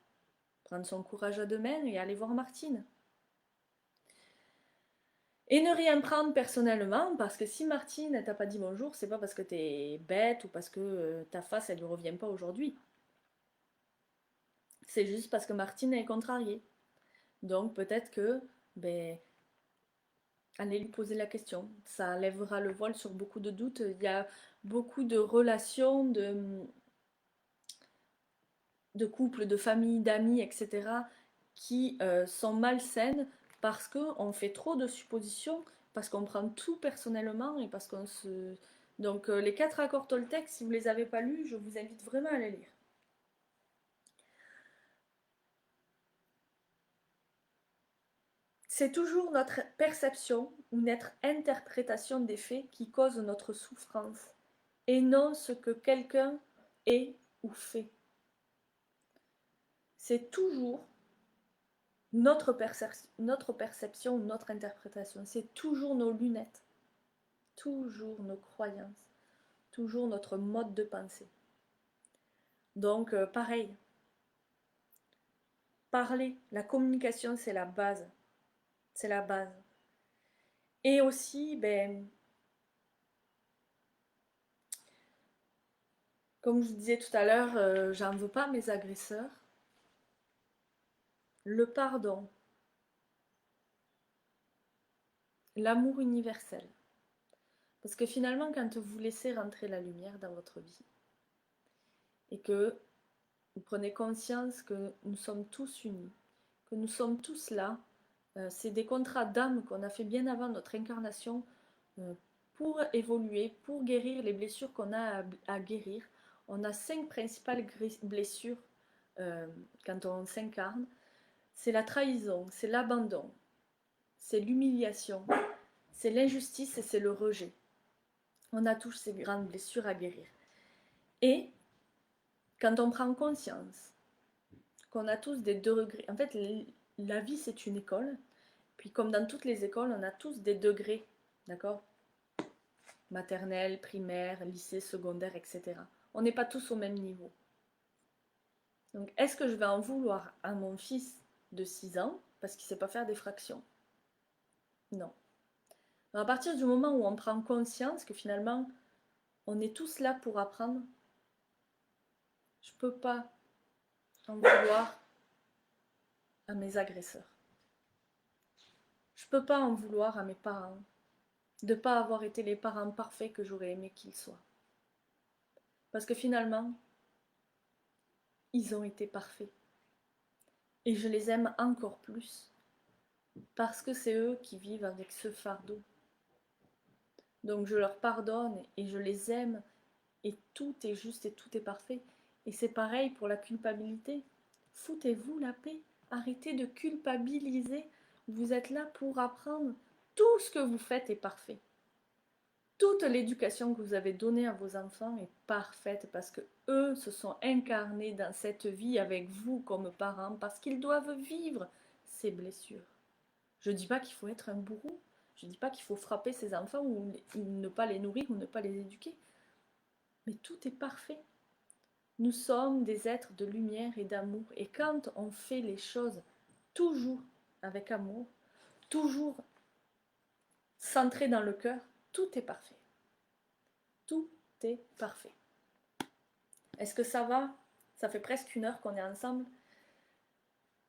Prendre son courage à deux mains et aller voir Martine. Et ne rien prendre personnellement, parce que si Martine elle t'a pas dit bonjour, c'est pas parce que t'es bête ou parce que ta face elle lui revient pas aujourd'hui. C'est juste parce que Martine est contrariée. Donc peut-être que, ben, allez lui poser la question. Ça lèvera le voile sur beaucoup de doutes. Il y a beaucoup de relations, de couples, de familles, d'amis, etc., qui sont malsaines parce qu'on fait trop de suppositions, parce qu'on prend tout personnellement et parce qu'on se... Donc les 4 accords Toltec, si vous ne les avez pas lus, je vous invite vraiment à les lire. C'est toujours notre perception ou notre interprétation des faits qui cause notre souffrance, et non ce que quelqu'un est ou fait. C'est toujours notre perception, notre interprétation. C'est toujours nos lunettes, toujours nos croyances, toujours notre mode de pensée. Donc, pareil, parler, la communication, c'est la base. C'est la base. Et aussi, ben, comme je vous disais tout à l'heure, j'en veux pas à mes agresseurs. Le pardon, l'amour universel. Parce que finalement, quand vous laissez rentrer la lumière dans votre vie et que vous prenez conscience que nous sommes tous unis, que nous sommes tous là, c'est des contrats d'âme qu'on a fait bien avant notre incarnation pour évoluer, pour guérir les blessures qu'on a à guérir. On a 5 principales blessures quand on s'incarne. C'est la trahison, c'est l'abandon, c'est l'humiliation, c'est l'injustice et c'est le rejet. On a tous ces grandes blessures à guérir. Et quand on prend conscience qu'on a tous des degrés, en fait la vie c'est une école, puis comme dans toutes les écoles, on a tous des degrés, d'accord? Maternelle, primaire, lycée, secondaire, etc. On n'est pas tous au même niveau. Donc est-ce que je vais en vouloir à mon fils de 6 ans parce qu'il ne sait pas faire des fractions? Non. À partir du moment où on prend conscience que finalement On est tous là pour apprendre. Je ne peux pas en vouloir à mes agresseurs. Je ne peux pas en vouloir à mes parents de ne pas avoir été les parents parfaits que j'aurais aimé qu'ils soient. Parce que finalement, ils ont été parfaits. Et je les aime encore plus. Parce que c'est eux qui vivent avec ce fardeau. Donc je leur pardonne et je les aime. Et tout est juste et tout est parfait. Et c'est pareil pour la culpabilité. Foutez-vous la paix. Arrêtez de culpabiliser. Vous êtes là pour apprendre. Tout ce que vous faites est parfait. Toute l'éducation que vous avez donnée à vos enfants est parfaite parce que eux se sont incarnés dans cette vie avec vous comme parents parce qu'ils doivent vivre ces blessures. Je ne dis pas qu'il faut être un bourreau, je ne dis pas qu'il faut frapper ses enfants ou ne pas les nourrir ou ne pas les éduquer. Mais tout est parfait. Nous sommes des êtres de lumière et d'amour. Et quand on fait les choses toujours avec amour, toujours centré dans le cœur, tout est parfait. Tout est parfait. Est-ce que ça va? Ça fait presque 1 heure qu'on est ensemble.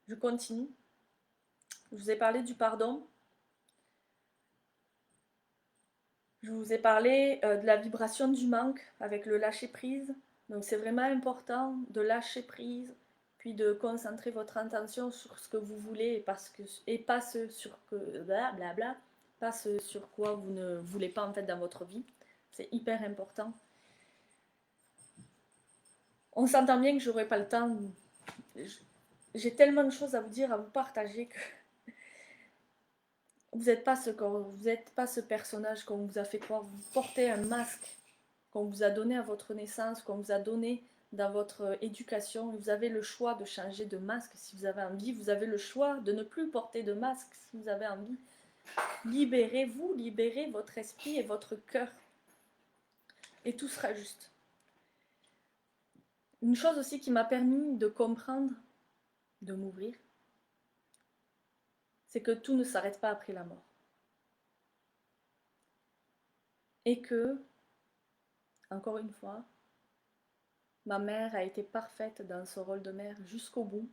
Je continue. Je vous ai parlé du pardon. Je vous ai parlé de la vibration du manque avec le lâcher prise. Donc c'est vraiment important de lâcher prise, puis de concentrer votre attention sur ce que vous voulez et pas ce sur que blablabla, pas ce sur quoi vous ne voulez pas en fait dans votre vie. C'est hyper important. On s'entend bien que j'aurai pas le temps. J'ai tellement de choses à vous dire, à vous partager que vous n'êtes pas ce personnage qu'on vous a fait croire. Vous portez un masque qu'on vous a donné à votre naissance, qu'on vous a donné dans votre éducation. Vous avez le choix de changer de masque si vous avez envie. Vous avez le choix de ne plus porter de masque si vous avez envie. Libérez-vous, libérez votre esprit et votre cœur. Et tout sera juste. Une chose aussi qui m'a permis de comprendre, de m'ouvrir, c'est que tout ne s'arrête pas après la mort. Et que, encore une fois, ma mère a été parfaite dans ce rôle de mère jusqu'au bout.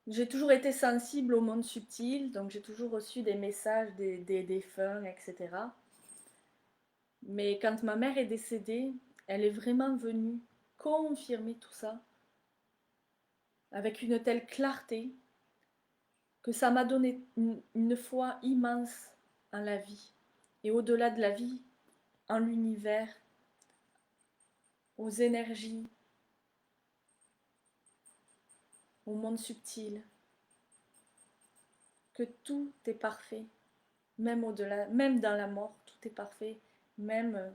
J'ai toujours été sensible au monde subtil, donc j'ai toujours reçu des messages des défunts, etc. Mais quand ma mère est décédée, elle est vraiment venue confirmer tout ça avec une telle clarté que ça m'a donné une foi immense en la vie. Et au-delà de la vie, en l'univers, aux énergies, au monde subtil, que tout est parfait, même au-delà, même dans la mort, tout est parfait, même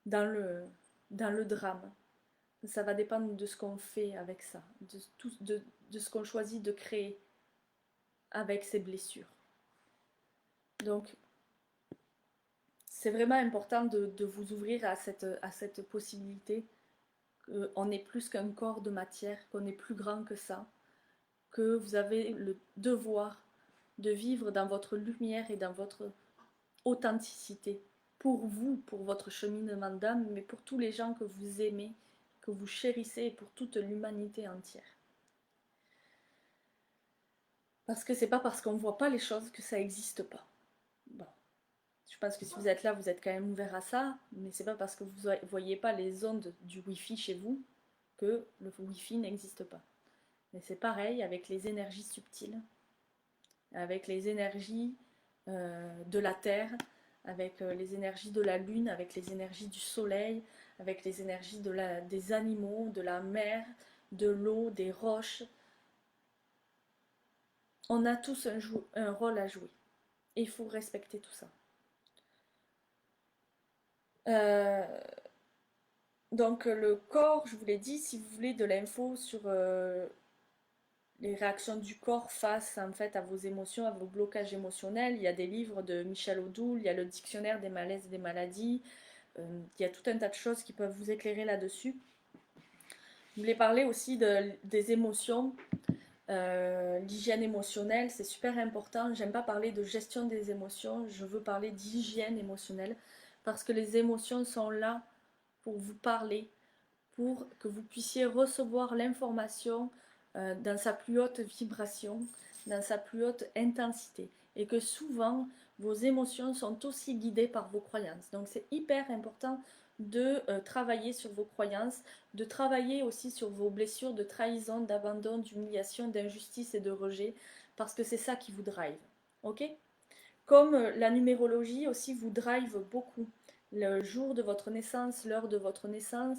dans le drame. Ça va dépendre de ce qu'on fait avec ça, de ce qu'on choisit de créer avec ces blessures. Donc, c'est vraiment important de vous ouvrir à cette possibilité qu'on est plus qu'un corps de matière, qu'on est plus grand que ça, que vous avez le devoir de vivre dans votre lumière et dans votre authenticité, pour vous, pour votre cheminement d'âme, mais pour tous les gens que vous aimez, que vous chérissez, et pour toute l'humanité entière. Parce que c'est pas parce qu'on voit pas les choses que ça n'existe pas. Bon. Je pense que si vous êtes là, vous êtes quand même ouvert à ça, mais c'est pas parce que vous voyez pas les ondes du Wi-Fi chez vous que le Wi-Fi n'existe pas. Mais c'est pareil avec les énergies subtiles, avec les énergies de la Terre, avec les énergies de la Lune, avec les énergies du Soleil, avec les énergies des animaux, de la mer, de l'eau, des roches. On a tous un rôle à jouer. Et il faut respecter tout ça. Donc le corps, je vous l'ai dit, si vous voulez de l'info sur les réactions du corps face en fait à vos émotions, à vos blocages émotionnels, il y a des livres de Michel Odoul, il y a le dictionnaire des malaises et des maladies, il y a tout un tas de choses qui peuvent vous éclairer là-dessus. Je voulais parler aussi des émotions. L'hygiène émotionnelle, c'est super important. J'aime pas parler de gestion des émotions, je veux parler d'hygiène émotionnelle parce que les émotions sont là pour vous parler, pour que vous puissiez recevoir l'information dans sa plus haute vibration, dans sa plus haute intensité. Et que souvent, vos émotions sont aussi guidées par vos croyances. Donc c'est hyper important de travailler sur vos croyances, de travailler aussi sur vos blessures de trahison, d'abandon, d'humiliation, d'injustice et de rejet, parce que c'est ça qui vous drive. Ok? Comme la numérologie aussi vous drive beaucoup. Le jour de votre naissance, l'heure de votre naissance,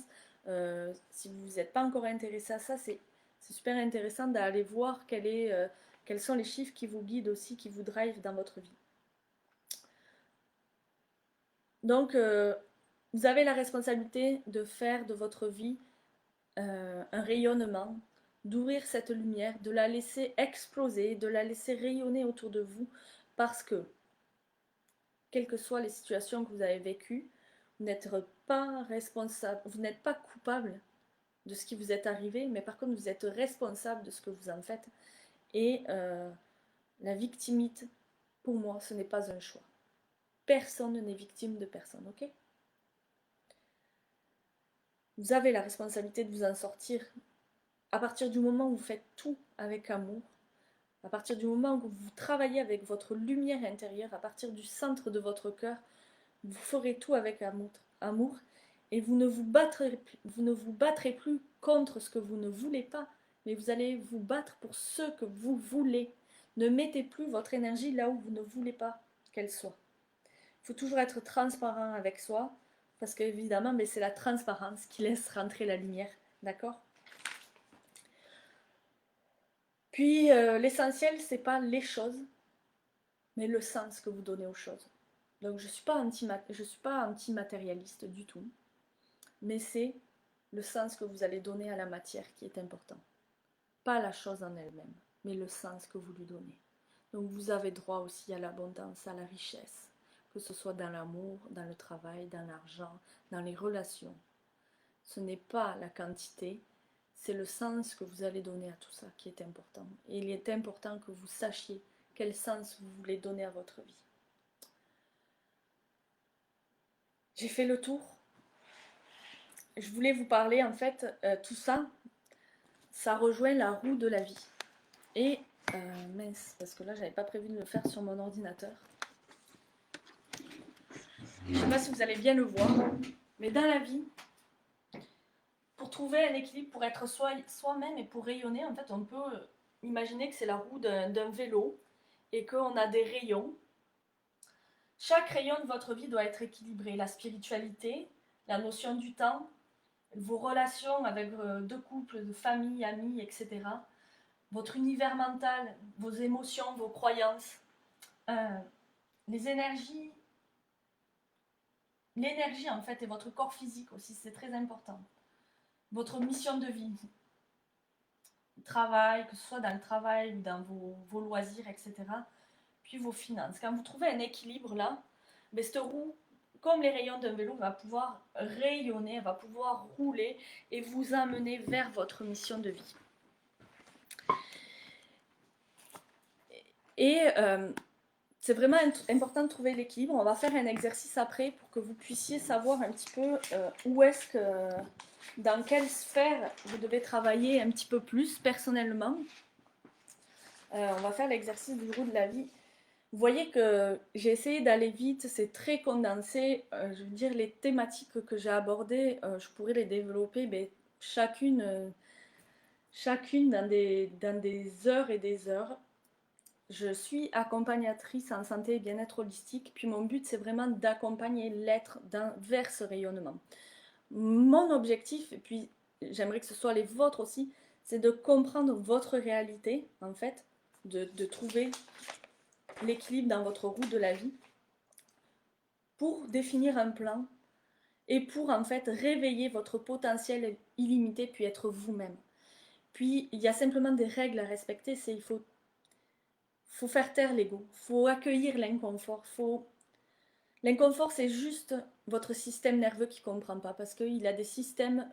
si vous n'êtes pas encore intéressé à ça, c'est super intéressant d'aller voir quels sont les chiffres qui vous guident aussi, qui vous drive dans votre vie. Donc, vous avez la responsabilité de faire de votre vie un rayonnement, d'ouvrir cette lumière, de la laisser exploser, de la laisser rayonner autour de vous, parce que quelles que soient les situations que vous avez vécues, vous n'êtes pas responsable, vous n'êtes pas coupable de ce qui vous est arrivé, mais par contre vous êtes responsable de ce que vous en faites. Et la victimite, pour moi, ce n'est pas un choix. Personne n'est victime de personne, ok? Vous avez la responsabilité de vous en sortir à partir du moment où vous faites tout avec amour, à partir du moment où vous travaillez avec votre lumière intérieure, à partir du centre de votre cœur, vous ferez tout avec amour et vous ne vous battrez plus contre ce que vous ne voulez pas, mais vous allez vous battre pour ce que vous voulez. Ne mettez plus votre énergie là où vous ne voulez pas qu'elle soit. Il faut toujours être transparent avec soi, parce qu'évidemment, mais c'est la transparence qui laisse rentrer la lumière, d'accord? Puis l'essentiel, c'est pas les choses, mais le sens que vous donnez aux choses. Donc je suis pas anti-matérialiste du tout, mais c'est le sens que vous allez donner à la matière qui est important. Pas la chose en elle-même, mais le sens que vous lui donnez. Donc vous avez droit aussi à l'abondance, à la richesse, que ce soit dans l'amour, dans le travail, dans l'argent, dans les relations. Ce n'est pas la quantité, c'est le sens que vous allez donner à tout ça qui est important. Et il est important que vous sachiez quel sens vous voulez donner à votre vie. J'ai fait le tour. Je voulais vous parler, en fait, tout ça, ça rejoint la roue de la vie. Et, mince, parce que là, j'avais pas prévu de le faire sur mon ordinateur. Je ne sais pas si vous allez bien le voir, mais dans la vie, pour trouver un équilibre, pour être soi-même et pour rayonner, en fait, on peut imaginer que c'est la roue d'un vélo et qu'on a des rayons. Chaque rayon de votre vie doit être équilibré. La spiritualité, la notion du temps, vos relations avec deux couples, de famille, amis, etc. Votre univers mental, vos émotions, vos croyances, les énergies, l'énergie en fait et votre corps physique aussi, c'est très important. Votre mission de vie, travail, que ce soit dans le travail ou dans vos loisirs, etc. Puis vos finances. Quand vous trouvez un équilibre là, ben, cette roue, comme les rayons d'un vélo, va pouvoir rayonner, va pouvoir rouler et vous amener vers votre mission de vie. Et c'est vraiment important de trouver l'équilibre. On va faire un exercice après pour que vous puissiez savoir un petit peu où est-ce que, dans quelle sphère vous devez travailler un petit peu plus personnellement. On va faire l'exercice du roue de la vie. Vous voyez que j'ai essayé d'aller vite, c'est très condensé. Je veux dire, les thématiques que j'ai abordées, je pourrais les développer, mais chacune dans des heures et des heures. Je suis accompagnatrice en santé et bien-être holistique, puis mon but c'est vraiment d'accompagner l'être vers ce rayonnement. Mon objectif, et puis j'aimerais que ce soit les vôtres aussi, c'est de comprendre votre réalité, en fait, de trouver l'équilibre dans votre roue de la vie pour définir un plan et pour en fait réveiller votre potentiel illimité puis être vous-même. Puis il y a simplement des règles à respecter, c'est il faut faire taire l'ego, faut accueillir l'inconfort, l'inconfort c'est juste votre système nerveux qui ne comprend pas parce qu'il a des systèmes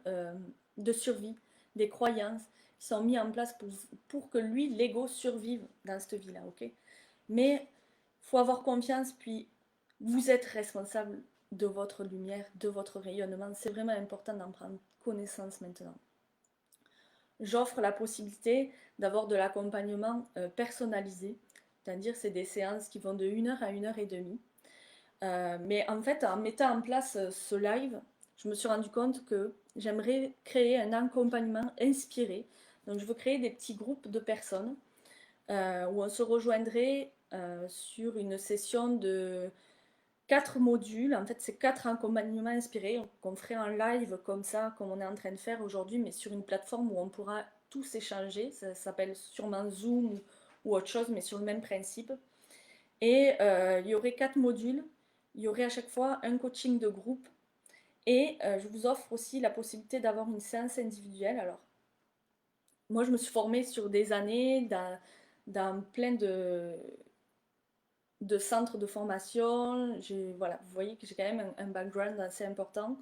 de survie, des croyances sont mis en place pour que lui, l'ego, survive dans cette vie-là, ok? Mais il faut avoir confiance, puis vous êtes responsable de votre lumière, de votre rayonnement. C'est vraiment important d'en prendre connaissance maintenant. J'offre la possibilité d'avoir de l'accompagnement personnalisé, c'est-à-dire c'est des séances qui vont de 1 heure à 1 heure et demie. Mais en fait, en mettant en place ce live, je me suis rendu compte que j'aimerais créer un accompagnement inspiré. Donc je veux créer des petits groupes de personnes où on se rejoindrait sur une session de 4 modules. En fait, c'est 4 accompagnements inspirés qu'on ferait en live comme ça, comme on est en train de faire aujourd'hui, mais sur une plateforme où on pourra tous échanger. Ça s'appelle sûrement Zoom ou autre chose, mais sur le même principe. Et il y aurait 4 modules. Il y aurait à chaque fois un coaching de groupe. Et je vous offre aussi la possibilité d'avoir une séance individuelle. Alors, moi, je me suis formée sur des années dans plein de centres de formation. Voilà, vous voyez que j'ai quand même un background assez important.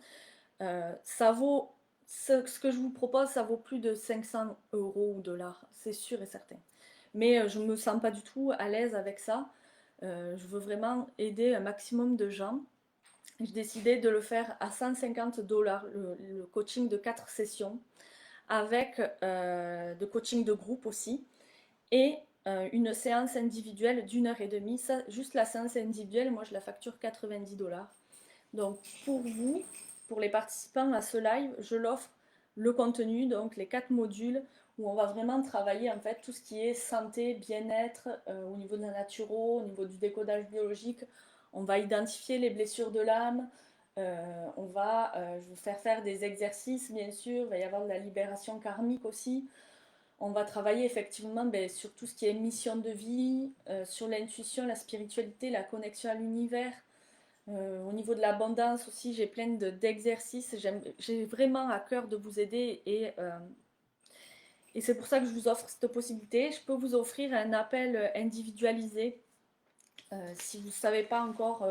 Ça vaut, ce que je vous propose, ça vaut plus de 500 euros ou dollars, c'est sûr et certain. Mais je ne me sens pas du tout à l'aise avec ça. Je veux vraiment aider un maximum de gens. J'ai décidé de le faire à 150 dollars, le coaching de 4 sessions, avec de coaching de groupe aussi, et une séance individuelle d'1 heure et demie. Ça, juste la séance individuelle, moi je la facture 90 dollars. Donc pour vous, pour les participants à ce live, je l'offre le contenu, donc les 4 modules où on va vraiment travailler en fait tout ce qui est santé, bien-être, au niveau de la naturo, au niveau du décodage biologique. On va identifier les blessures de l'âme. Je vais faire des exercices, bien sûr. Il va y avoir de la libération karmique aussi. On va travailler effectivement sur tout ce qui est mission de vie, sur l'intuition, la spiritualité, la connexion à l'univers. Au niveau de l'abondance aussi, j'ai plein d'exercices. J'ai vraiment à cœur de vous aider et c'est pour ça que je vous offre cette possibilité. Je peux vous offrir un appel individualisé si vous ne savez pas encore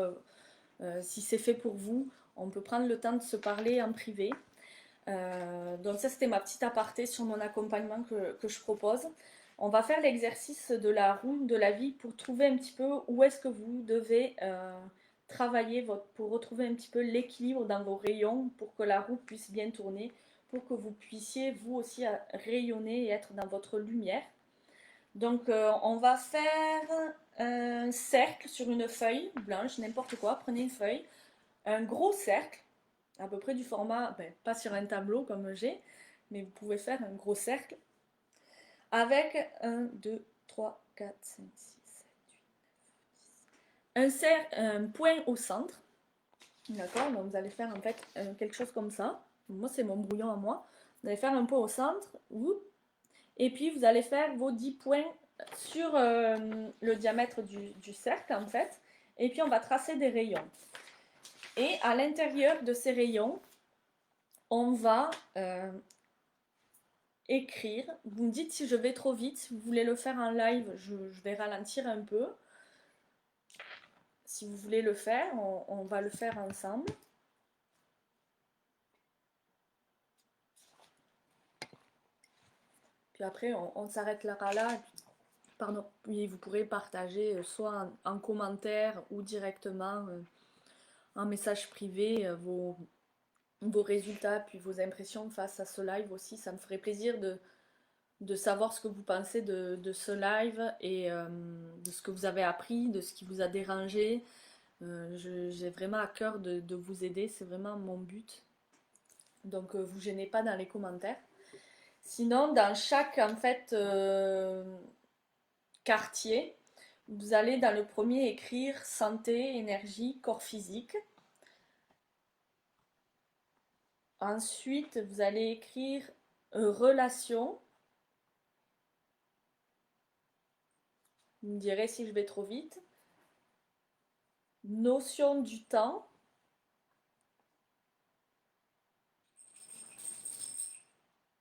si c'est fait pour vous. On peut prendre le temps de se parler en privé. Donc ça, c'était ma petite aparté sur mon accompagnement que je propose. On va faire l'exercice de la roue de la vie pour trouver un petit peu où est-ce que vous devez travailler pour retrouver un petit peu l'équilibre dans vos rayons, pour que la roue puisse bien tourner, pour que vous puissiez vous aussi rayonner et être dans votre lumière. Donc on va faire un cercle sur une feuille blanche, n'importe quoi, prenez une feuille, un gros cercle, à peu près du format, pas sur un tableau comme j'ai, mais vous pouvez faire un gros cercle avec 1, 2, 3, 4, 5, 6, 7, 8, 9, 10. Un point au centre, d'accord? Donc vous allez faire en fait quelque chose comme ça. Moi, c'est mon brouillon à moi. Vous allez faire un point au centre, et puis vous allez faire vos 10 points sur le diamètre du cercle en fait. Et puis on va tracer des rayons. Et à l'intérieur de ces rayons, on va écrire. Vous me dites si je vais trop vite. Si vous voulez le faire en live, je vais ralentir un peu. Si vous voulez le faire, on va le faire ensemble. Puis après, on s'arrêtera là. Pardon. Puis vous pourrez partager soit en commentaire ou directement en message privé vos résultats puis vos impressions face à ce live aussi. Ça me ferait plaisir de savoir ce que vous pensez de ce live et de ce que vous avez appris, de ce qui vous a dérangé. J'ai vraiment à cœur de vous aider, c'est vraiment mon but. Donc vous gênez pas dans les commentaires. Sinon, dans chaque en fait quartier, vous allez dans le premier écrire santé, énergie, corps physique. Ensuite, vous allez écrire relation. Vous me direz si je vais trop vite. Notion du temps.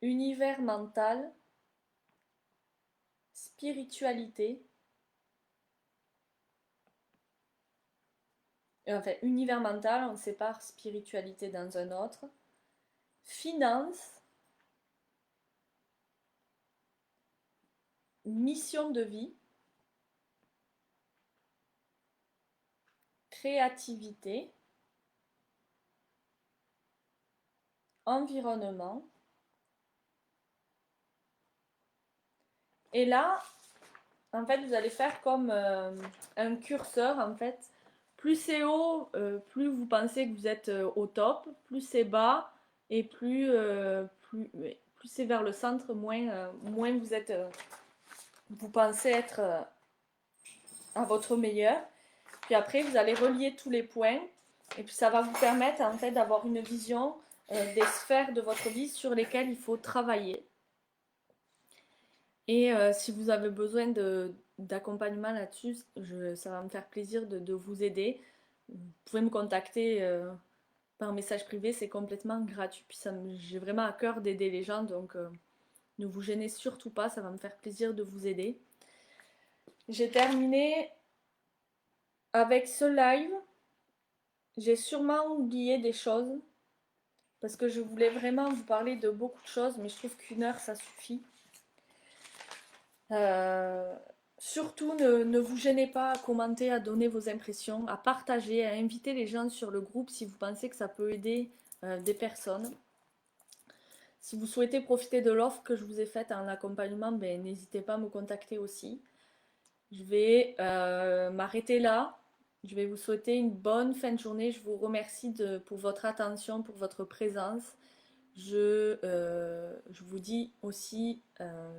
Univers mental. Spiritualité. Enfin, univers mental, on sépare spiritualité dans un autre. Finance. mission de vie, créativité, environnement. Et là, en fait, vous allez faire comme un curseur, en fait. Plus c'est haut, plus vous pensez que vous êtes au top, plus c'est bas, et plus c'est vers le centre, moins vous êtes, vous pensez être à votre meilleur. Puis après, vous allez relier tous les points, et puis ça va vous permettre en fait d'avoir une vision des sphères de votre vie sur lesquelles il faut travailler. Et si vous avez besoin d'accompagnement là-dessus, ça va me faire plaisir de vous aider. Vous pouvez me contacter par message privé, c'est complètement gratuit. Puis j'ai vraiment à cœur d'aider les gens, donc ne vous gênez surtout pas, ça va me faire plaisir de vous aider. J'ai terminé avec ce live. J'ai sûrement oublié des choses parce que je voulais vraiment vous parler de beaucoup de choses, mais je trouve qu'une heure ça suffit. Surtout, ne vous gênez pas à commenter, à donner vos impressions, à partager, à inviter les gens sur le groupe si vous pensez que ça peut aider des personnes. Si vous souhaitez profiter de l'offre que je vous ai faite en accompagnement, ben, n'hésitez pas à me contacter aussi. Je vais m'arrêter là. Je vais vous souhaiter une bonne fin de journée. Je vous remercie pour votre attention, pour votre présence. Je vous dis aussi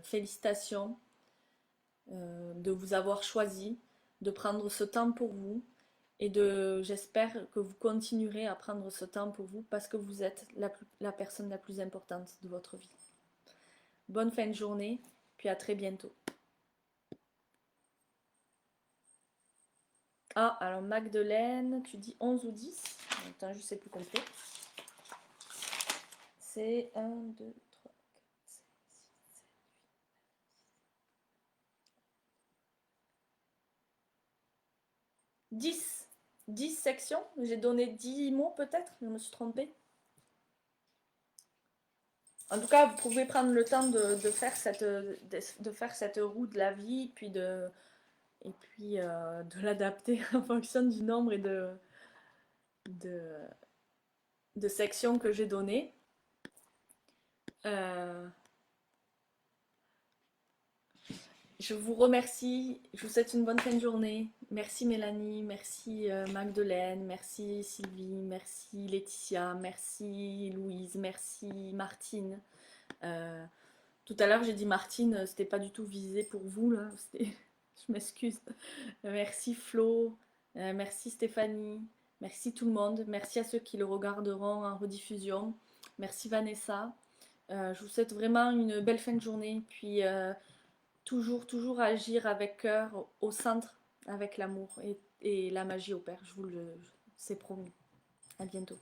félicitations de vous avoir choisi, de prendre ce temps pour vous et j'espère que vous continuerez à prendre ce temps pour vous parce que vous êtes la personne la plus importante de votre vie. Bonne fin de journée, puis à très bientôt. Ah, alors Magdeleine, tu dis 11 ou 10? Attends, je sais plus compter. C'est 1, 2, 3, 4, 5, 6, 7, 8, 10. 10 sections. J'ai donné 10 mots peut-être, je me suis trompée. En tout cas, vous pouvez prendre le temps de faire cette roue de la vie, puis de l'adapter en fonction du nombre et de, de sections que j'ai données. Je vous remercie, je vous souhaite une bonne fin de journée. Merci Mélanie, merci Magdeleine, merci Sylvie, merci Laetitia, merci Louise, merci Martine. Tout à l'heure j'ai dit Martine, c'était pas du tout visé pour vous là, je m'excuse. Merci Flo, merci Stéphanie, merci tout le monde, merci à ceux qui le regarderont en rediffusion, merci Vanessa. Je vous souhaite vraiment une belle fin de journée, puis toujours agir avec cœur, au centre, avec l'amour et la magie opère, c'est promis. À bientôt.